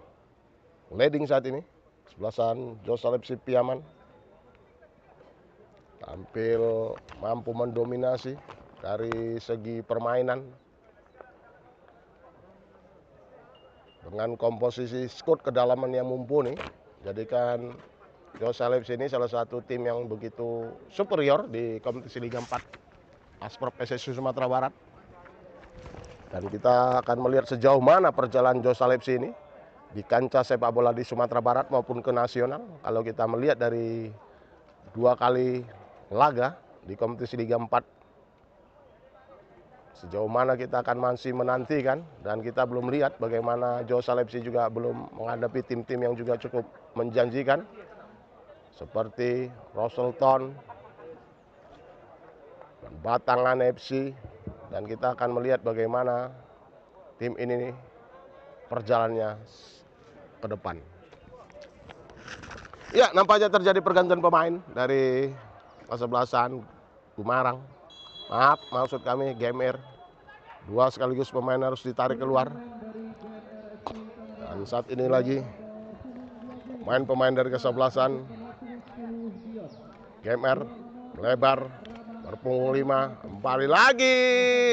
leading saat ini. Kesebelasan Josalbe Piyaman. Tampil mampu mendominasi dari segi permainan. Dengan komposisi skor kedalaman yang mumpuni. Jadikan Josalbe ini salah satu tim yang begitu superior di kompetisi Liga 4 Asprop PSSI Sumatera Barat. Dan kita akan melihat sejauh mana perjalanan Josalbe ini di kancah sepak bola di Sumatera Barat maupun ke nasional. Kalau kita melihat dari 2 kali laga di kompetisi Liga 4, sejauh mana kita akan masih menantikan. Dan kita belum lihat bagaimana Josalbe juga belum menghadapi tim-tim yang juga cukup menjanjikan seperti Roselton dan Batangan FC. Dan kita akan melihat bagaimana tim ini perjalanannya ke depan. Ya, nampaknya terjadi pergantian pemain dari kesebelasan Gumarang. Maksud kami GMR. 2 sekaligus pemain harus ditarik keluar. Dan saat ini lagi pemain-pemain dari kesebelasan GMR melebar berpunggung 5. Kembali lagi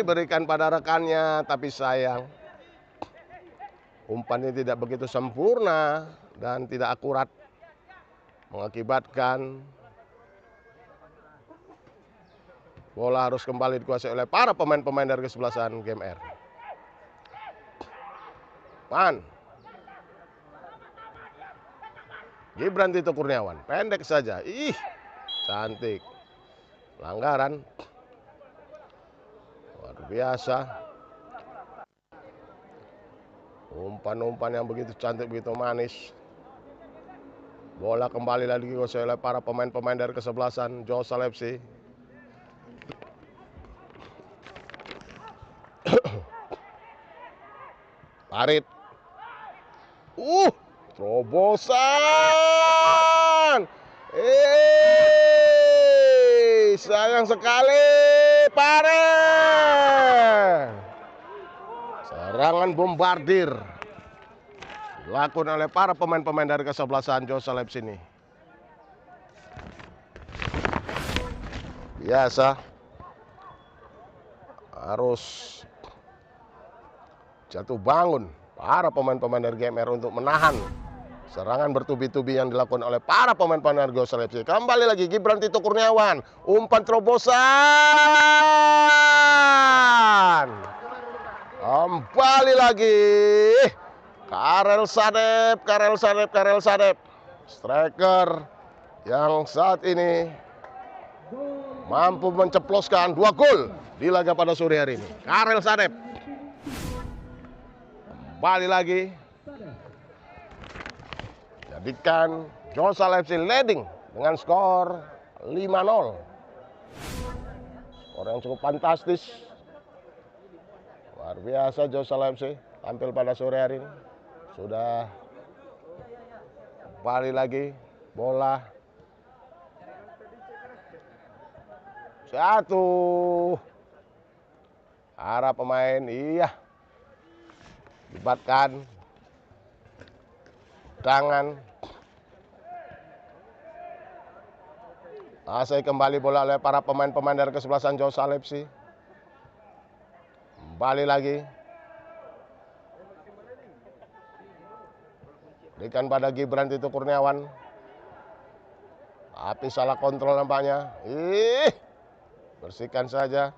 berikan pada rekannya, tapi sayang umpannya tidak begitu sempurna dan tidak akurat, mengakibatkan bola harus kembali dikuasai oleh para pemain-pemain dari kesebelasan GMR. Gibran Tito Kurniawan, pendek saja. Cantik. Pelanggaran. Luar biasa. Umpan-umpan yang begitu cantik, begitu manis. Bola kembali lagi dikuasai oleh para pemain-pemain dari kesebelasan Josalbe. Farid. Terobosan. Sayang sekali. Farid. Serangan bombardir dilakukan oleh para pemain-pemain dari kesebelasan Josalbe ini. Biasa harus jatuh bangun para pemain-pemain dari GMR untuk menahan serangan bertubi-tubi yang dilakukan oleh para pemain-pemain dari Josalbe. Kembali lagi Gibran Tito Kurniawan, umpan terobosan. Kembali lagi Karel Sadep, striker yang saat ini mampu menceploskan 2 gol di laga pada sore hari ini. Karel Sadep kembali lagi jadikan Josalbe leading dengan skor 5-0. Skor yang cukup fantastis. Luar biasa Josalbe tampil pada sore hari ini. Sudah kembali lagi bola Jatuh. Para pemain, iya. Libatkan tangan. Masih kembali bola oleh para pemain-pemain dari kesebelasan Jauh Salepsi. Kembali lagi. Berikan pada Gibran Tito Kurniawan. Tapi salah kontrol nampaknya. Bersihkan saja.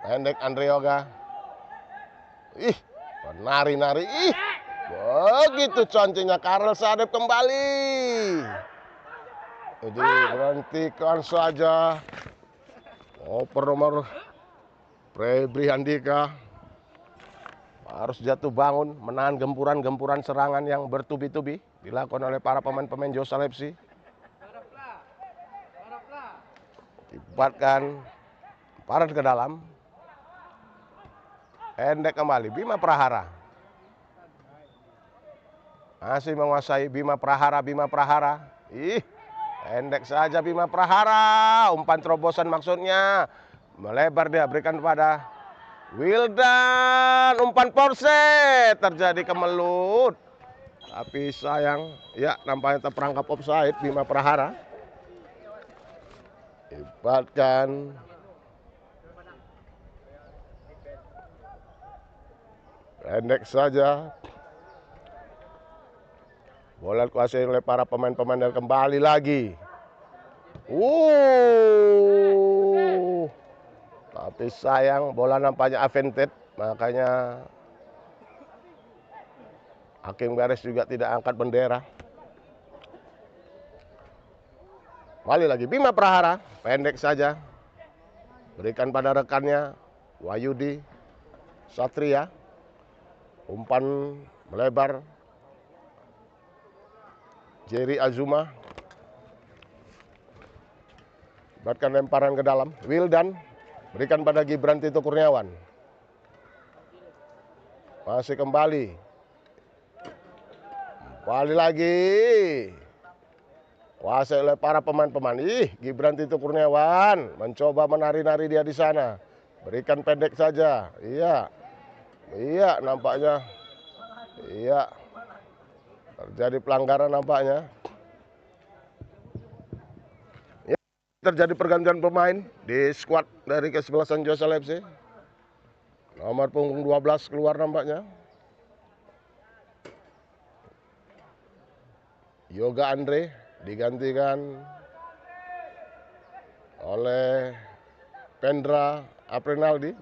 Pendek Andre Yoga. Menari-nari. Begitu cantiknya Karel Sadep kembali. Jadi berhentikan saja. Oper nomor Febri Andika. Harus jatuh bangun, menahan gempuran-gempuran serangan yang bertubi-tubi dilakukan oleh para pemain-pemain Jauh Salepsi. Libatkan paras ke dalam. Pendek kembali Bima Prahara. Masih menguasai Bima Prahara. Pendek saja Bima Prahara. Umpan terobosan maksudnya. Melebar dia berikan kepada Wildan. Umpan Porsche. Terjadi kemelut. Tapi sayang. Ya, nampaknya terperangkap offside Bima Prahara. Libatkan. Pendek saja. Bola dikuasai oleh para pemain-pemain dan kembali lagi. Tapi sayang bola nampaknya advantage. Makanya hakim garis juga tidak angkat bendera. Kembali lagi Bima Prahara. Pendek saja. Berikan pada rekannya Wahyudi Satria. Umpan melebar Jerry Azuma. Buatkan lemparan ke dalam. Wildan berikan pada Gibran Tito Kurniawan. Masih kembali. Kembali lagi. Kuasai oleh para pemain-pemain. Gibran Tito Kurniawan mencoba menari-nari dia di sana. Berikan pendek saja. Iya, nampaknya. Iya. Terjadi pelanggaran nampaknya. Ya, terjadi pergantian pemain di skuad dari kesebelasan Jauh Salepsi. Nomor punggung 12 keluar nampaknya. Yoga Andre digantikan oleh Pendra Aprinaldi.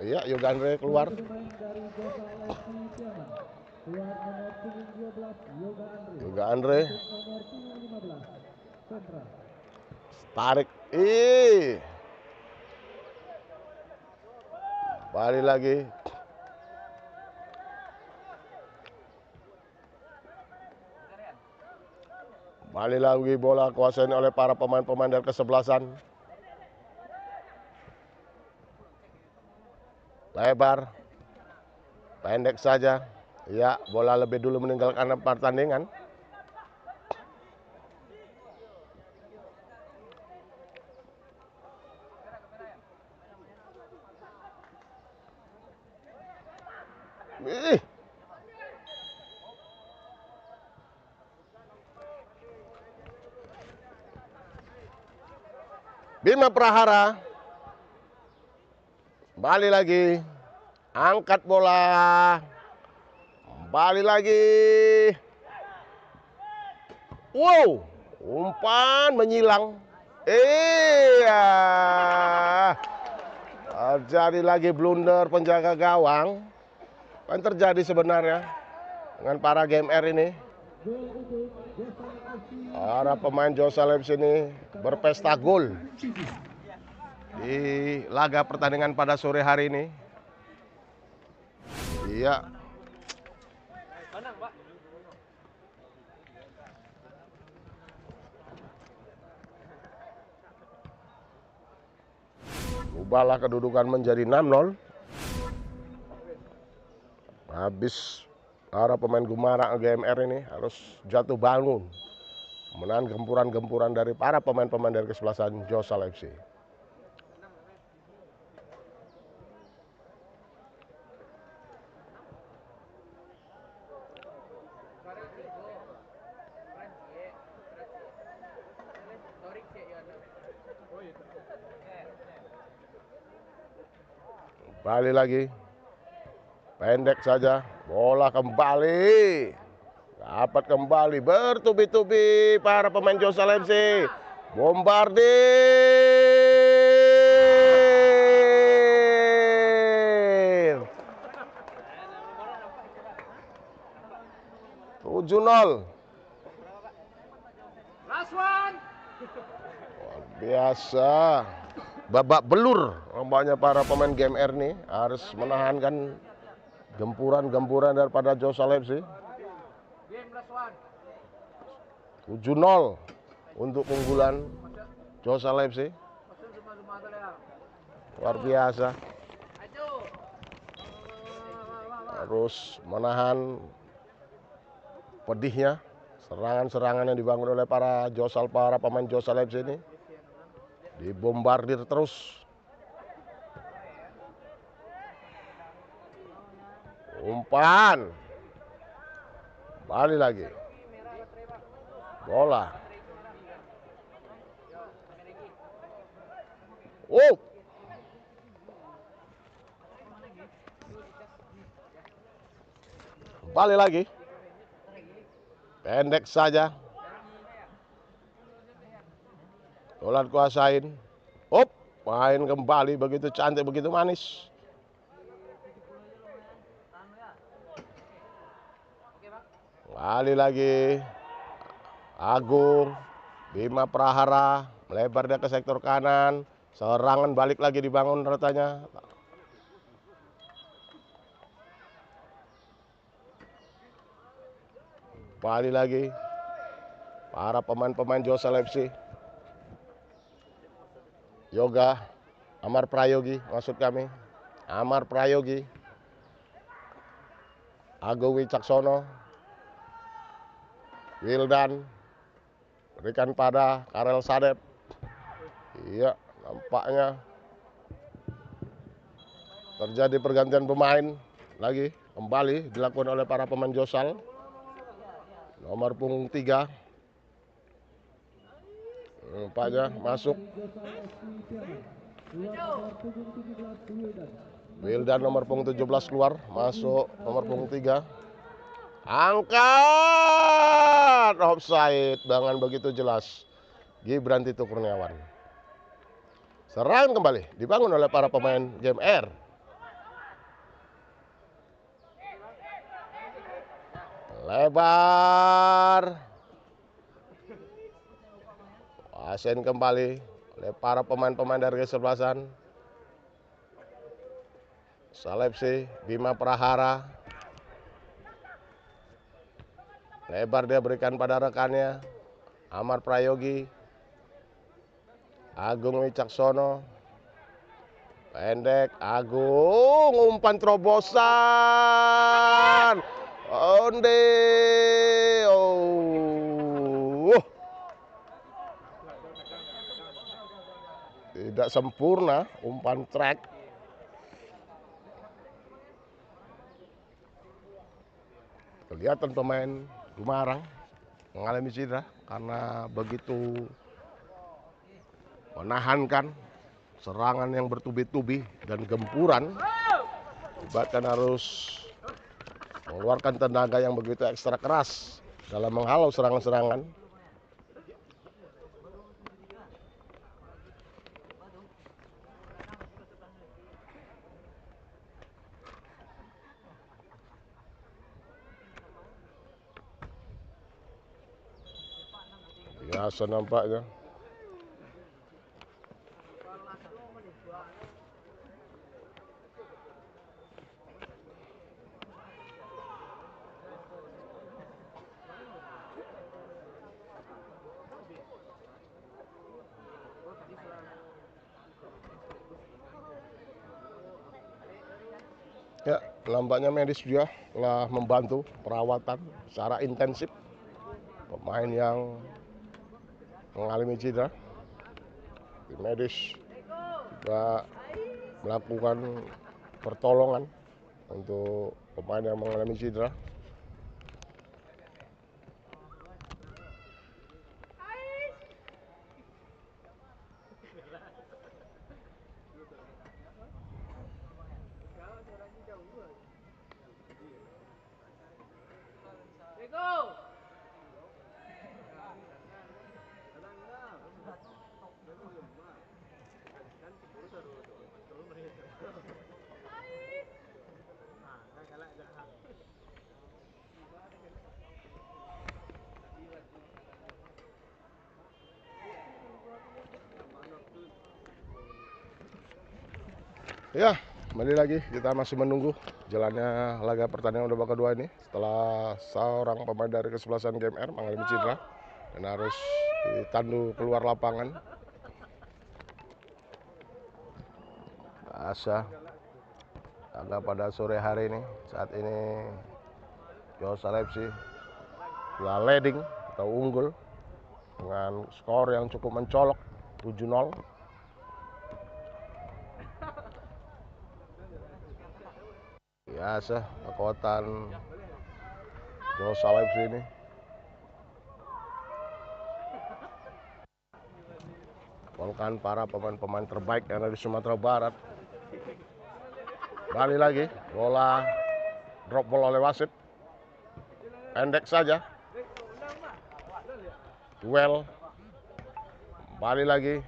Iya, Yoga Andre keluar. Yoga Andre. Tarik. Balik lagi. Balik lagi bola kuasai oleh para pemain-pemain dari kesebelasan. Lebar. Pendek saja. Ya, bola lebih dulu meninggalkan pertandingan. Bima Prahara. Balik lagi. Angkat bola. Balik lagi. Wow. Umpan menyilang. Iya. Terjadi lagi blunder penjaga gawang. Apa yang terjadi sebenarnya dengan para GMR ini? Para pemain Jauh Salepsi ini berpesta gol di laga pertandingan pada sore hari ini. Iya. Ubahlah kedudukan menjadi 6-0. Habis para pemain Gumara GMR ini harus jatuh bangun. menahan gempuran-gempuran dari para pemain-pemain dari kesebelasan Josal FC. Kembali lagi, pendek saja, bola kembali, dapat kembali bertubi-tubi para pemain Josal FC, bombardir 7-0. Luar biasa. Babak belur nampaknya para pemain GMR nih harus menahankan gempuran-gempuran daripada Josal FC. 7-0 untuk unggulan Josal FC. Luar biasa. Harus menahan pedihnya serangan-serangan yang dibangun oleh para pemain Josal FC ini. Dibombardir terus. Umpan. Balik lagi. Bola. Oh. Balik lagi. Pendek saja. Bola kuasain. Op, main kembali begitu cantik, begitu manis. Kembali lagi. Agung, Bima Prahara, melebar dia ke sektor kanan. Serangan balik lagi dibangun ratanya. Kembali lagi. Para pemain-pemain Josal FC. Yoga, Amar Prayogi maksud kami. Amar Prayogi. Agung Wicaksono. Wildan. Berikan pada Karel Sadep. Iya, nampaknya terjadi pergantian pemain lagi. Kembali dilakukan oleh para pemain Josal. Nomor punggung 3. Nampaknya masuk. Wildan nomor punggung 17 keluar, masuk nomor punggung 3. Angkat, offside dengan begitu jelas. Gibran Tito Kurniawan. Serangan kembali dibangun oleh para pemain GMR. Lebar. Wasen kembali oleh para pemain-pemain dari kesebelasan Josal FC. Bima Prahara. Lebar dia berikan pada rekannya. Amar Prayogi. Agung Wicaksono. Pendek. Agung. Umpan terobosan. Onde. Oh. Tidak sempurna umpan track. Kelihatan pemain Gumarang mengalami cedera karena begitu menahankan serangan yang bertubi-tubi dan gempuran. Bahkan harus mengeluarkan tenaga yang begitu ekstra keras dalam menghalau serangan-serangan. Biasa nampaknya. Ya, nampaknya medis juga telah membantu perawatan secara intensif pemain yang mengalami cedera. Tim medis juga melakukan pertolongan untuk pemain yang mengalami cedera. Ya, kembali lagi kita masih menunggu jalannya laga pertandingan babak kedua ini setelah seorang pemain dari kesebelasan GMR mengalami cedera dan harus ditandu keluar lapangan. Asa laga pada sore hari ini, saat ini Josa Lepsi telah leading atau unggul dengan skor yang cukup mencolok 7-0. Biasa kekuatan Josa Lepsi ini. Volkan para pemain-pemain terbaik yang ada di Sumatera Barat. Kembali lagi, bola drop ball oleh wasit. Pendek saja. Duel. Kembali lagi.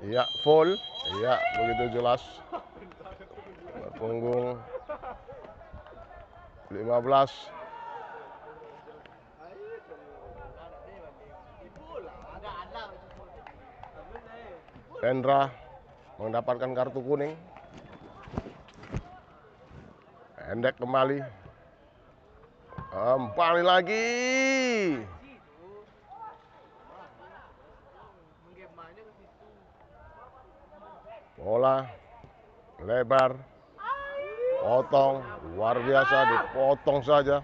Iya, full. Iya, begitu jelas. Berpunggung 15. Hendra mendapatkan kartu kuning. Pendek kembali. Kembali lagi. Bola lebar. Potong. Luar biasa, dipotong saja.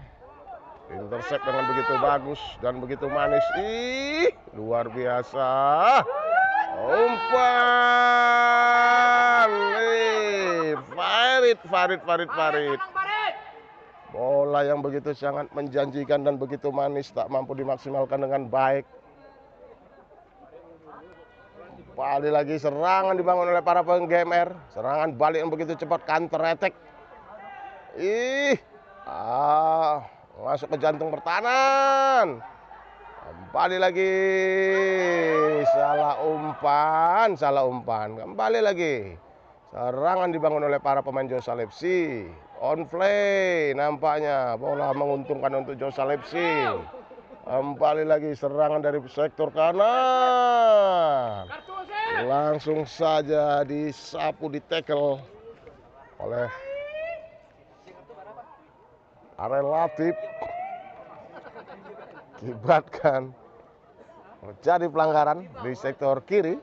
Intercept dengan begitu bagus dan begitu manis. Ih, luar biasa. Umpan. Farid. Bola yang begitu sangat menjanjikan dan begitu manis tak mampu dimaksimalkan dengan baik. Kembali lagi serangan dibangun oleh para pemain GMR. Serangan balik yang begitu cepat, counter attack. Masuk ke jantung pertahanan. Kembali lagi. Salah umpan. Kembali lagi. Serangan dibangun oleh para pemain Josa Lepsi. On play nampaknya. Bola menguntungkan untuk Josa Lepsi. Kembali lagi serangan dari sektor kanan. Langsung saja disapu, di-tackle oleh Ariel Latif. Akibatkan terjadi pelanggaran di sektor kiri.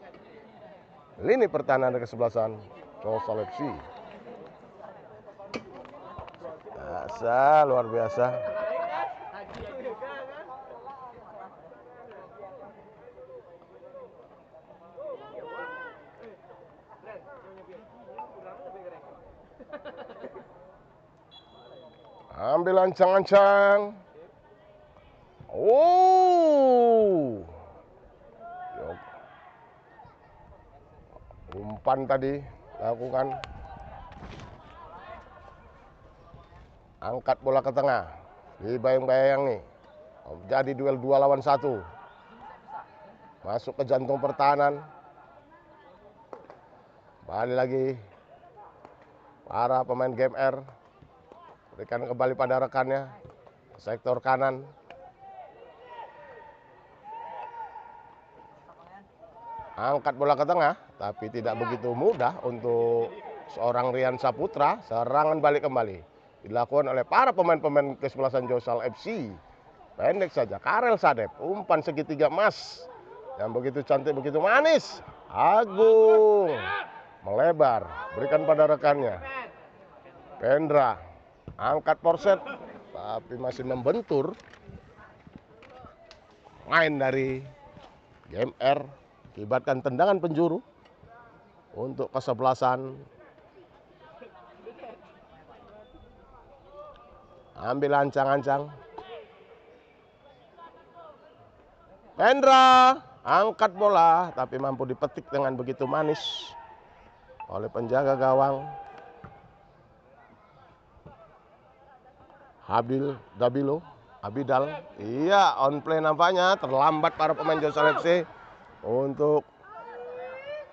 Lini pertahanan dari kesebelasan Josa Lepsi. Luar biasa. Ambil ancang-ancang. Umpan tadi lakukan. Angkat bola ke tengah. Dibayang-bayangi. Jadi duel 2 lawan 1. Masuk ke jantung pertahanan. Balik lagi. Para pemain GMR. Berikan kembali pada rekannya. Sektor kanan. Angkat bola ke tengah. Tapi tidak begitu mudah untuk seorang Rian Saputra. Serangan balik kembali. Dilakukan oleh para pemain-pemain kesebelasan Josa FC. Pendek saja. Karel Sadep. Umpan segitiga emas. Yang begitu cantik, begitu manis. Agung. Melebar. Berikan pada rekannya. Pendra. Angkat porset. Tapi masih membentur. pemain dari GMR akibatkan tendangan penjuru untuk kesebelasan. Ambil ancang-ancang. Pendra angkat bola tapi mampu dipetik dengan begitu manis oleh penjaga gawang Abidal. Iya, on play nampaknya. Terlambat para pemain Josal FC untuk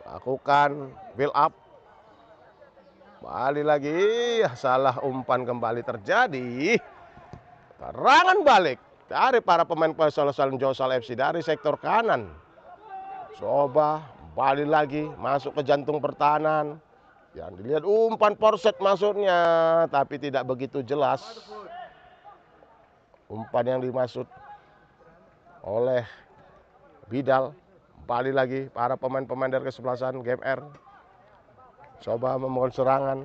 lakukan build up. Balik lagi, salah umpan kembali terjadi. Serangan balik dari para pemain Persolosan Josal FC dari sektor kanan. Coba balik lagi, masuk ke jantung pertahanan. Yang dilihat umpan porset maksudnya, tapi tidak begitu jelas. Umpan yang dimaksud oleh Bidal. Balik lagi para pemain-pemain dari kesebelasan GMR. Coba membangun serangan.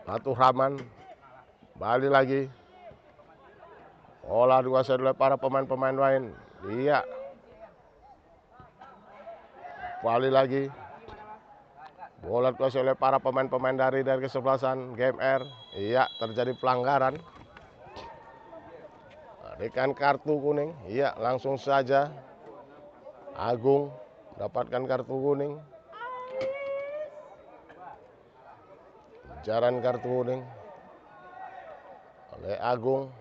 Fatur Rahman. Balik lagi. Bola dikuasai oleh para pemain-pemain lain. Iya. Balik lagi. Bola dikuasai oleh para pemain-pemain dari kesebelasan GMR. Iya, terjadi pelanggaran. Berikan kartu kuning. Iya, langsung saja Agung dapatkan kartu kuning. Jaran kartu kuning oleh Agung.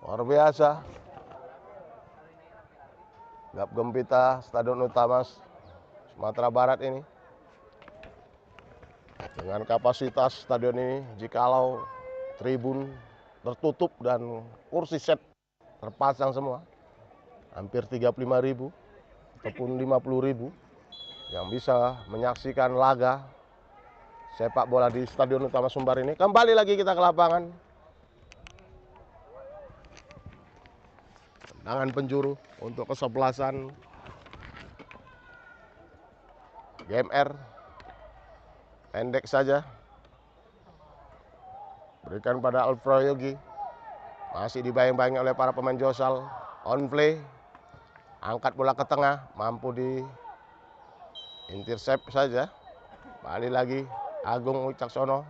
Luar biasa. Gap Gempita Stadion Utama Sumatera Barat ini. Dengan kapasitas stadion ini, jikalau tribun tertutup dan kursi set terpasang semua, hampir 35.000 ataupun 50.000 yang bisa menyaksikan laga sepak bola di Stadion Utama Sumbar ini. Kembali lagi kita ke lapangan. Tendangan penjuru untuk kesebelasan GMR. Pendek saja. Berikan pada Alfroyogi. Masih dibayang-bayangi oleh para pemain Josal. On play. Angkat bola ke tengah. Mampu di intercept saja. Balik lagi. Agung Wicaksono.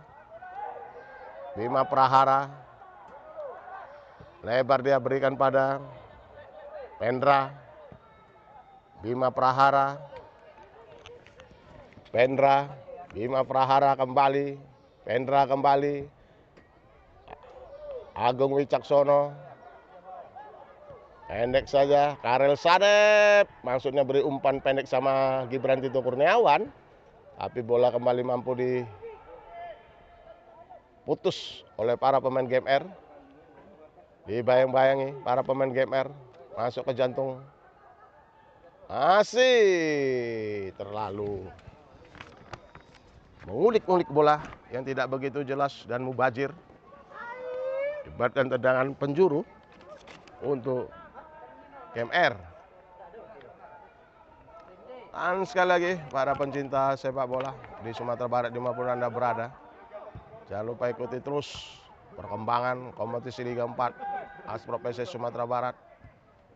Bima Prahara. Lebar dia berikan pada Pendra. Bima Prahara. Pendra. Bima Prahara kembali. Pendra kembali. Agung Wicaksono. Pendek saja. Karel Sadep. Maksudnya beri umpan pendek sama Gibran Tito Kurniawan. Tapi bola kembali mampu diputus oleh para pemain GMR. Dibayang-bayangi para pemain GMR. Masuk ke jantung. Masih terlalu mengulik-ngulik bola yang tidak begitu jelas dan mubazir. Dibuatkan tendangan penjuru untuk GMR. Dan sekali lagi para pencinta sepak bola di Sumatera Barat dimanapun Anda berada, jangan lupa ikuti terus perkembangan kompetisi Liga 4 Asprop PSS Sumatera Barat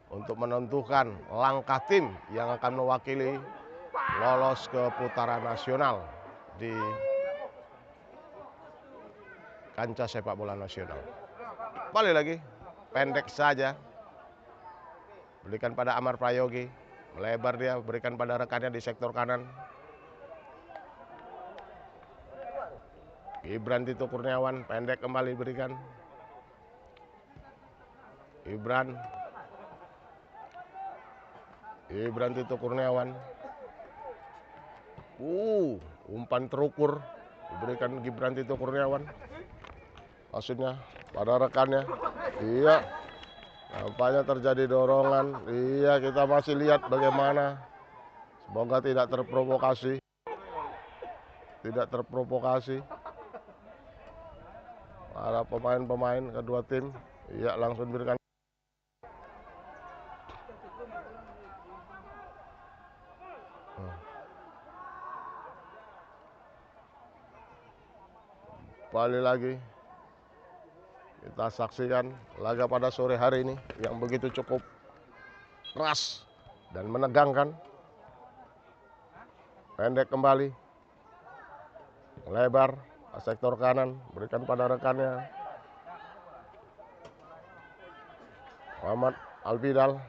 untuk menentukan langkah tim yang akan mewakili lolos ke putaran nasional di kancah sepak bola nasional. Balik lagi, pendek saja. Berikan pada Amar Prayogi. Melebar dia, berikan pada rekannya di sektor kanan. Gibran Tito Kurniawan, pendek kembali berikan. Gibran Tito Kurniawan. Umpan terukur diberikan Gibran Tito Kurniawan. Maksudnya pada rekannya. Iya. Nampaknya terjadi dorongan. Iya, kita masih lihat bagaimana. Semoga tidak terprovokasi. Para pemain-pemain kedua tim. Iya, langsung berikan. Kembali lagi kita saksikan laga pada sore hari ini yang begitu cukup keras dan menegangkan. Pendek kembali, lebar sektor kanan, berikan pada rekannya Muhammad Albidal.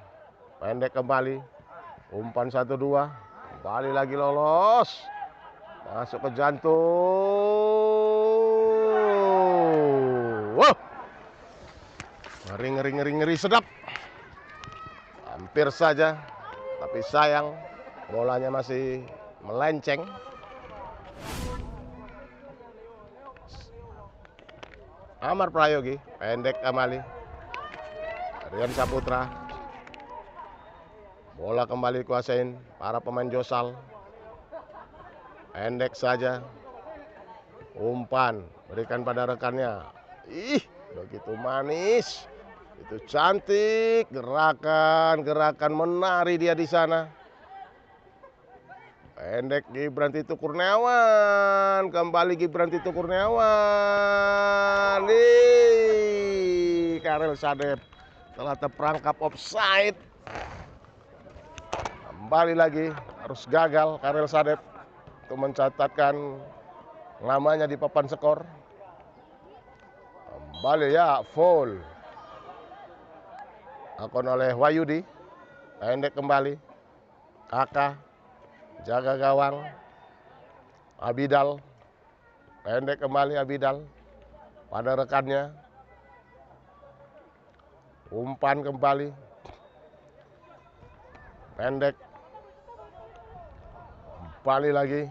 Pendek kembali, umpan 1-2, kembali lagi lolos, masuk ke jantung. Wow. Ngeri sedap. Hampir saja, tapi sayang bolanya masih melenceng. Amar Prayogi, pendek kembali. Rian Saputra. Bola kembali kuasain para pemain Josal. Pendek saja. Umpan, berikan pada rekannya. Ih, begitu manis. Itu cantik, gerakan menari dia di sana. Pendek Gibran Tito Kurniawan, kembali Gibran Tito Kurniawan. Nih, Karel Sadep telah terperangkap offside. Kembali lagi, harus gagal Karel Sadep untuk mencatatkan namanya di papan skor. Kembali ya, foul. Akon oleh Wahyudi, pendek kembali, Kakak, jaga gawang, Abidal, pendek kembali Abidal, pada rekannya, umpan kembali, pendek, kembali lagi,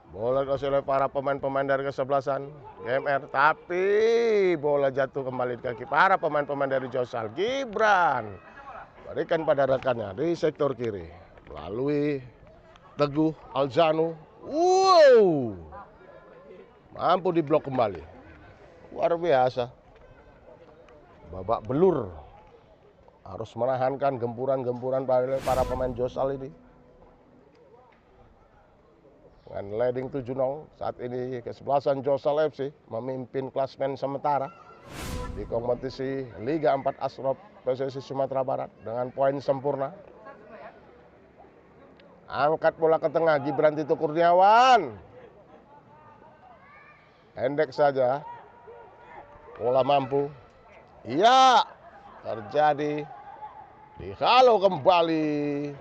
bola dikuasai oleh para pemain-pemain dari kesebelasan GMR, tapi bola jatuh kembali di kaki para pemain-pemain dari Josal. Gibran berikan pada rekannya di sektor kiri melalui Teguh Alzano. Wow, mampu diblok kembali, luar biasa. Babak belur, harus menahankan gempuran-gempuran para pemain Josal ini. Dengan leading 7-0, saat ini kesebelasan Josal FC memimpin klasmen sementara di kompetisi Liga 4 Asrop PSSI Sumatera Barat dengan poin sempurna. Angkat bola ke tengah, Gibran Tito Kurniawan. Pendek saja, bola mampu. Iya, terjadi. Dihalau kembali.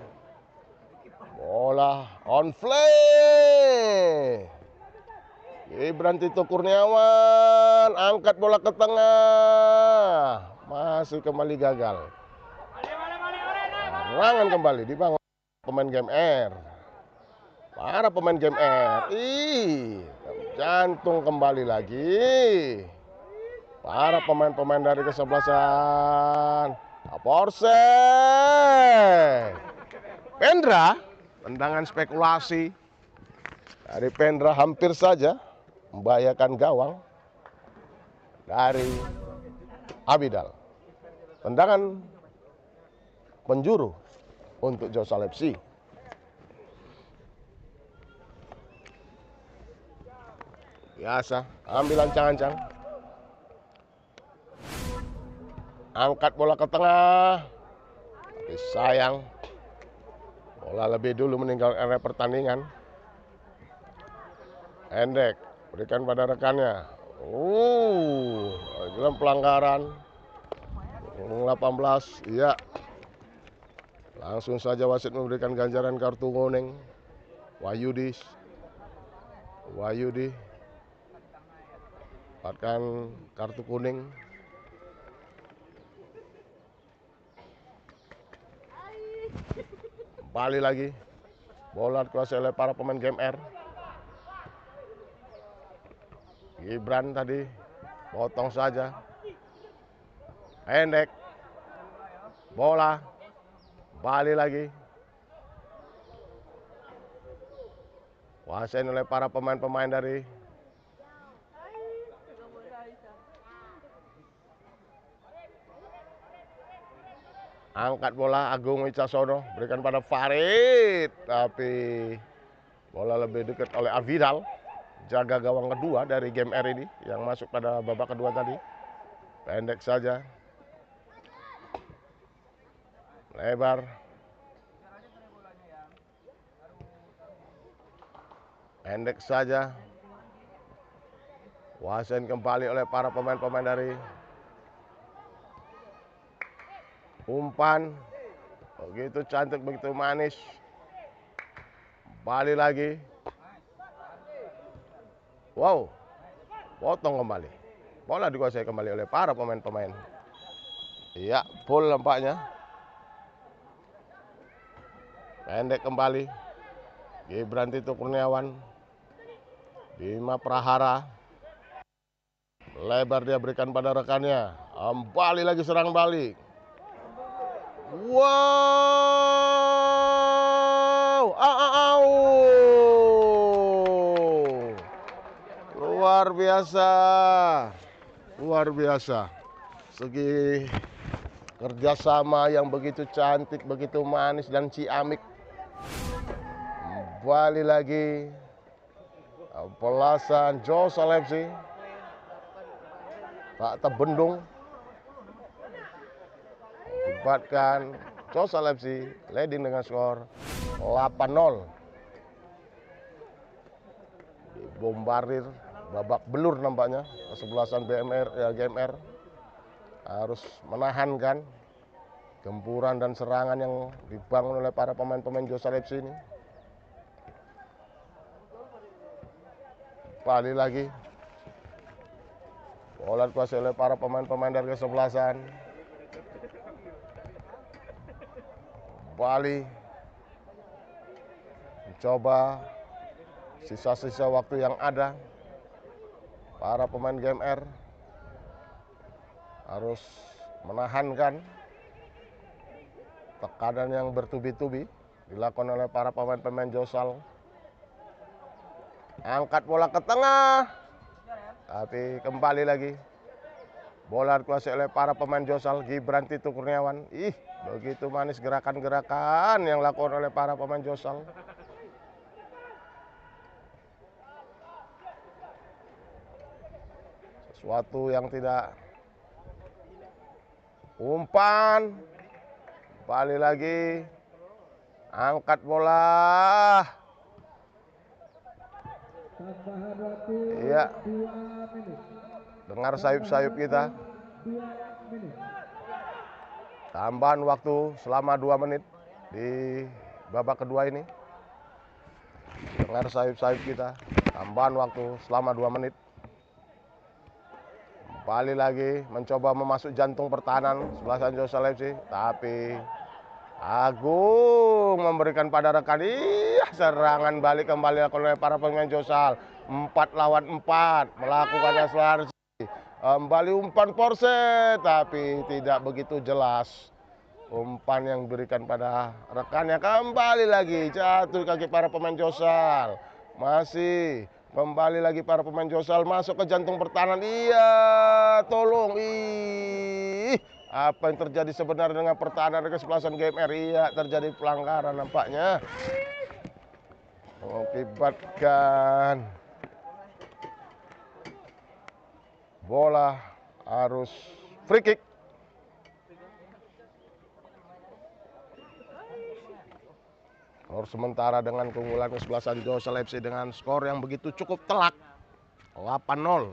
Bola on play. Gibran Tito Kurniawan angkat bola ke tengah. Masih kembali gagal. Serangan kembali dibangun pemain GMR. Para pemain GMR. Jantung kembali lagi. Para pemain-pemain dari kesebelasan Polsek. Pendra, tendangan spekulasi dari Pendra hampir saja membahayakan gawang dari Abidal. Tendangan penjuru untuk Josal FC. Biasa, ambil ancang-ancang. Angkat bola ke tengah. Tapi sayang, bola lebih dulu meninggalkan area pertandingan. Pendek, berikan pada rekannya. Dalam pelanggaran 18, iya. Langsung saja wasit memberikan ganjaran kartu kuning. Wahyudi dapatkan kartu kuning. Kembali lagi, bola dikuasai oleh para pemain GMR. Gibran tadi potong saja. Pendek, bola, kembali lagi. Kuasain oleh para pemain-pemain dari angkat bola Agung Wicaksono, berikan pada Farid, tapi bola lebih dekat oleh Abidal. jaga gawang kedua dari game R ini yang masuk pada babak kedua tadi. Pendek saja. Lebar. Pendek saja. Wasit kembali oleh para pemain-pemain dari umpan. Begitu cantik, begitu manis. Kembali lagi. Wow. Potong kembali. Bola dikuasai kembali oleh para pemain-pemain. Iya, full nampaknya. Pendek kembali. Gibran Tito Kurniawan. Bima Prahara. Lebar dia berikan pada rekannya. Kembali lagi serang balik. Wow. Luar biasa. Luar biasa. Segi kerjasama yang begitu cantik, begitu manis dan ciamik. Kembali lagi. Pelasan Josal FC. Tak terbendung. Akibatkan Josal FC leading dengan skor 8-0. Dibombardir babak belur nampaknya kesebelasan GMR harus menahankan gempuran dan serangan yang dibangun oleh para pemain-pemain Josal FC ini. Kembali lagi. Bola dikuasai oleh para pemain-pemain dari kesebelasan. Kembali. Mencoba sisa-sisa waktu yang ada. Para pemain GMR harus menahankan tekanan yang bertubi-tubi dilakukan oleh para pemain-pemain Josal. Angkat bola ke tengah. Tapi kembali lagi. Bola dikuasai oleh para pemain Josal. Gibran Tito Kurniawan. Begitu manis gerakan-gerakan yang dilakukan oleh para pemain Josal. Sesuatu yang tidak. Umpan. Kembali lagi. Angkat bola. Iya. Dengar sayup-sayup kita. Tambahan waktu selama 2 menit di babak kedua ini. Dengar sayup-sayup kita. Tambahan waktu selama 2 menit. Kembali lagi mencoba memasuk jantung pertahanan sebelasan Josal FC. Tapi Agung memberikan pada rekan. Serangan balik kembali oleh para pemain Josal. 4 lawan 4 melakukannya Suharsi. Kembali umpan Porse, tapi tidak begitu jelas. Umpan yang diberikan pada rekannya. Kembali lagi jatuh kaki para pemain Josal. Masih kembali lagi para pemain Josal masuk ke jantung pertahanan. Iya, tolong. Apa yang terjadi sebenarnya dengan pertahanan kesebelasan GMR? Iya, terjadi pelanggaran nampaknya. Mengakibatkan bola harus free kick. Skor sementara dengan keunggulan kesebelasan Josal FC dengan skor yang begitu cukup telak. 8-0.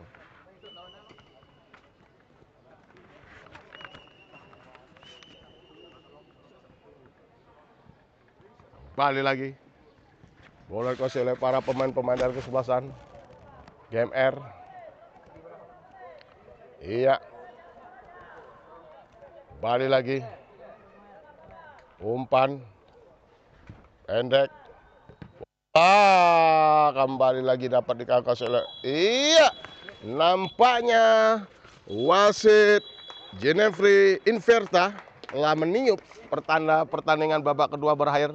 Kembali lagi. Bola dikuasai oleh para pemain-pemain dari kesebelasan GMR. Iya. Kembali lagi. Umpan. Pendek. Kembali lagi dapat dikawasi oleh. Iya. Nampaknya wasit Genevri Inverta telah meniup pertanda pertandingan babak kedua berakhir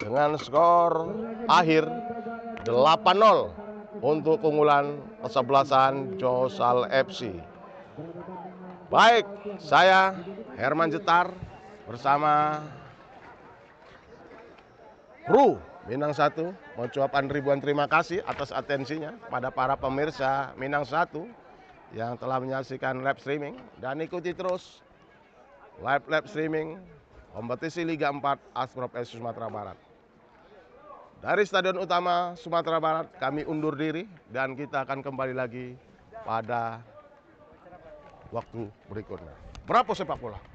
dengan skor akhir 8-0 untuk keunggulan kesebelasan Josal FC. Baik, saya Herman Jetar bersama kru Minang Satu mengucapkan ribuan terima kasih atas atensinya pada para pemirsa Minang Satu yang telah menyaksikan live streaming, dan ikuti terus live streaming kompetisi Liga 4 Asprop FC Sumatera Barat. Dari Stadion Utama Sumatera Barat kami undur diri dan kita akan kembali lagi pada waktu berikutnya. Berapa sepak bola?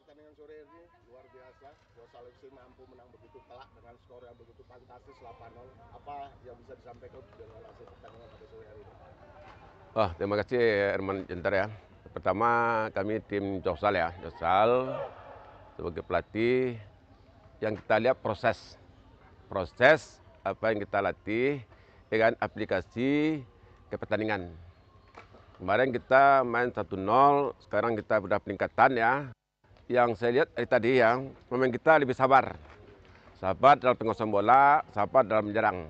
pertandingan sore ini luar biasa. Joshua FC mampu menang begitu telak dengan skor yang begitu fantastis 8-0. Apa yang bisa disampaikan dengan hasil pertandingan pada sore hari ini? Oh, terima kasih Herman Jentar ya. Pertama kami tim Joksal ya, Joksal sebagai pelatih yang kita lihat proses apa yang kita latih dengan aplikasi ke pertandingan. Kemarin kita main 1-0, sekarang kita sudah peningkatan ya. Yang saya lihat tadi ya, pemain kita lebih sabar. Sabar dalam penguasaan bola, sabar dalam menyerang,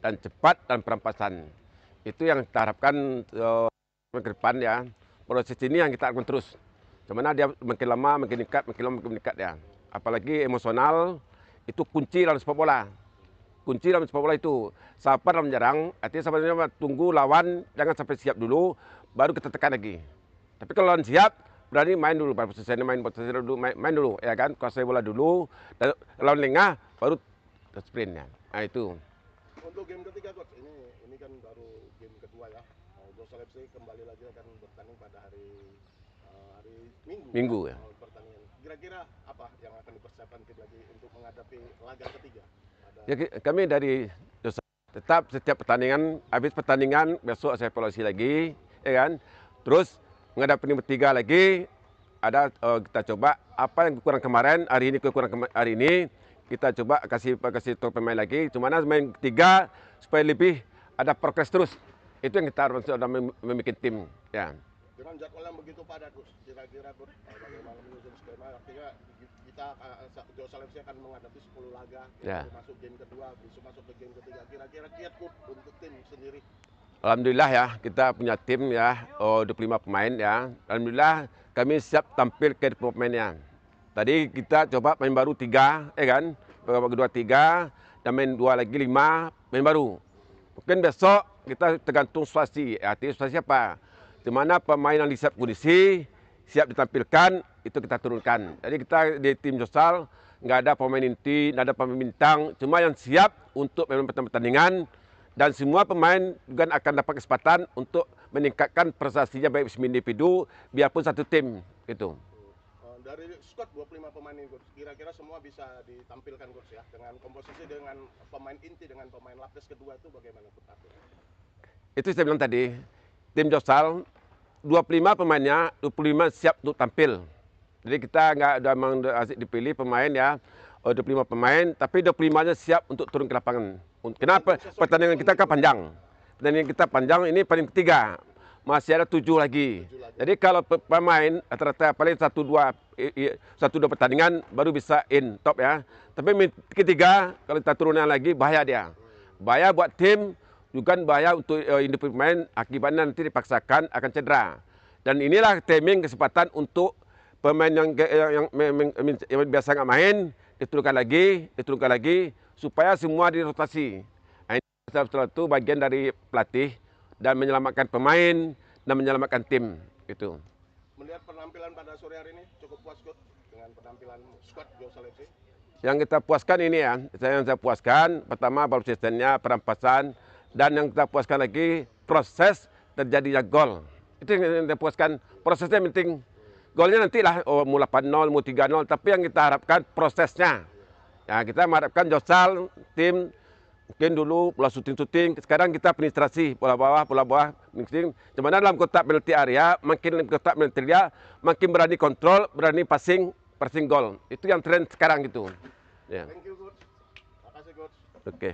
dan cepat dalam perampasan. Itu yang kita harapkan ke depan ya. Proses ini yang kita akan terus. Dimana dia makin lama makin meningkat, makin lama makin meningkat ya. Apalagi emosional itu kunci dalam sepak bola. Kunci dalam sepak bola itu sabar dalam menyerang. Artinya sabarnya tunggu lawan, jangan sampai siap dulu, baru kita tekan lagi. Tapi kalau lawan siap, berani main dulu, posisi dulu, main dulu, ya kan? Kuasai bola dulu, dan lawan lengah, baru sprintnya. Nah itu. Untuk game ketiga coach, ini kan baru game kedua ya. Joshua FC kembali lagi akan bertanding pada hari Minggu ya. Pertandingan. Kira-kira apa yang akan dipersiapkan tim lagi untuk menghadapi laga ketiga? Ya, kami dari tetap setiap pertandingan, habis pertandingan besok saya evaluasi lagi, ya kan? Terus menghadapi tim ketiga lagi, ada kita coba apa yang kurang kemarin, hari ini kurang hari ini, kita coba kasih tahu pemain lagi. Cuma main ketiga supaya lebih ada progres terus. Itu yang kita harus sudah membuat tim. Ya. Dengan jadwal yang begitu padat, Gus, kira-kira bagaimana menyusun skema? Artinya kita Joshua FC akan menghadapi 10 laga, ya. Masuk game kedua, bisa masuk ke game ketiga. Kira-kira kiat untuk tim sendiri? Alhamdulillah ya, kita punya tim ya, 25 pemain ya. Alhamdulillah kami siap tampil ke pemainnya. Tadi kita coba main baru 3, ya kan? Babak kedua 3, dan main 2 lagi 5, main baru. Mungkin besok kita tergantung situasi. Artinya situasi apa? Di mana pemain yang disiap kondisi, siap ditampilkan, itu kita turunkan. Jadi kita di tim Joksal nggak ada pemain inti, nggak ada pemain bintang, cuma yang siap untuk pertandingan. Dan semua pemain juga akan dapat kesempatan untuk meningkatkan prestasinya baik individu biarpun satu tim itu. Dari squad 25 pemain ini, Coach, kira-kira semua bisa ditampilkan, Coach, ya, dengan komposisi dengan pemain inti dengan pemain lapis kedua itu bagaimana, Coach? Itu saya bilang tadi, tim Joksal 25 pemainnya, 25 siap untuk tampil. Jadi kita nggak ada dipilih pemain ya, 25 pemain, tapi 25-nya siap untuk turun ke lapangan. Kenapa? Pertandingan kita kan panjang. Pertandingan kita panjang, ini paling ketiga. Masih ada 7 lagi. Jadi kalau pemain rata-rata paling 1-2 pertandingan baru bisa in top ya. Tapi ketiga kalau kita turunnya lagi bahaya dia. Bahaya buat tim, juga bahaya untuk individu pemain, akibatnya nanti dipaksakan akan cedera. Dan inilah timing kesempatan untuk pemain yang biasa nggak main, diturunkan lagi, supaya semua dirotasi. Nah, setelah itu bagian dari pelatih dan menyelamatkan pemain dan menyelamatkan tim itu. Melihat penampilan pada sore hari ini cukup puas, Coach, dengan penampilan squad Joksal FC? Yang kita puaskan ini ya, yang saya puaskan pertama ball sistemnya, perampasan, dan yang kita puaskan lagi proses terjadinya gol. Itu yang kita puaskan, prosesnya penting. Golnya nantilah mau 8-0, mau 3-0, tapi yang kita harapkan prosesnya. Ya, kita mengharapkan Joksal tim mungkin dulu bola syuting, sekarang kita penetrasi bola bawah, mungkin dimana dalam kotak penalti area, makin kotak penalti area, makin berani kontrol, berani passing gol. Itu yang tren sekarang gitu. Ya. Thank you, Coach. Makasih, Coach. Oke.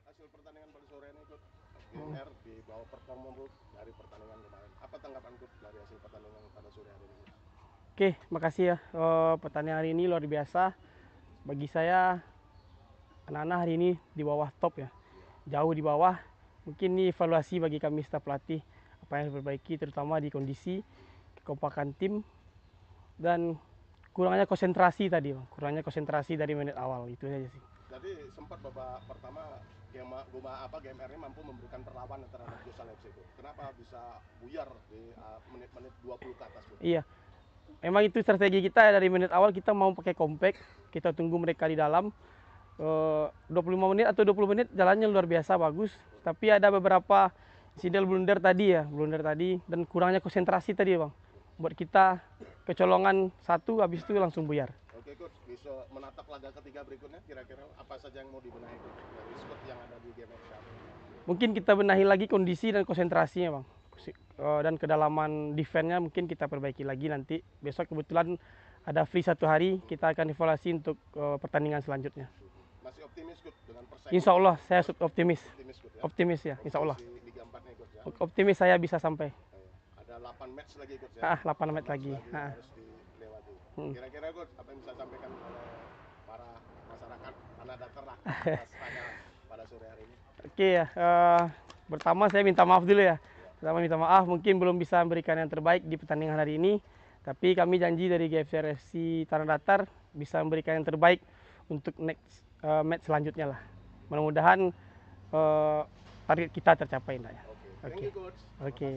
hasil pertandingan pada sore ini Coach. GMR di bawah performa Bro, dari pertandingan kemarin. Apa tanggapan Coach dari hasil pertandingan pada sore hari ini? Oke, makasih ya. Pertandingan hari ini luar biasa. Bagi saya, anak-anak hari ini di bawah top ya. Jauh di bawah. Mungkin ini evaluasi bagi kami staf pelatih. Apa yang harus diperbaiki terutama di kondisi kekompakan tim dan kurangnya konsentrasi tadi, Bang. Kurangnya konsentrasi dari menit awal, itu saja sih. Jadi sempat babak pertama GMR ini mampu memberikan perlawanan terhadap Josal FC itu. Kenapa bisa buyar di menit-menit 20 ke atas? Bro? Iya. Memang itu strategi kita dari menit awal, kita mau pakai compact, kita tunggu mereka di dalam. 25 menit atau 20 menit jalannya luar biasa bagus, tapi ada beberapa insiden blunder tadi dan kurangnya konsentrasi tadi Bang. Buat kita kecolongan satu, habis itu langsung buyar. Oke Coach, bisa menatap laga ketiga berikutnya, kira-kira apa saja yang mau dibenahi Coach dari squad yang ada di GMR? Mungkin kita benahi lagi kondisi dan konsentrasinya Bang. Dan kedalaman defense-nya mungkin kita perbaiki lagi nanti. Besok kebetulan ada free 1 hari, kita akan evaluasi untuk pertandingan selanjutnya. Masih optimis Coach dengan persaingan? Insya Allah saya optimis. Coach, ya? Optimis ya, insya Allah. Liga 4 nih Coach ya? Optimis saya bisa sampai. Ada 8 match lagi Coach ya? 8 match lagi. Harus dilewati. Kira-kira Coach, apa yang bisa sampaikan oleh para masyarakat tanah datar lah pada sore hari ini? Oke ya, pertama saya minta maaf dulu ya. Pertama minta maaf, mungkin belum bisa memberikan yang terbaik di pertandingan hari ini. Tapi kami janji dari GFC FC Tanah Datar bisa memberikan yang terbaik untuk next match selanjutnya lah. Mudah-mudahan target kita tercapai. Oke. Thank you Coach. Oke.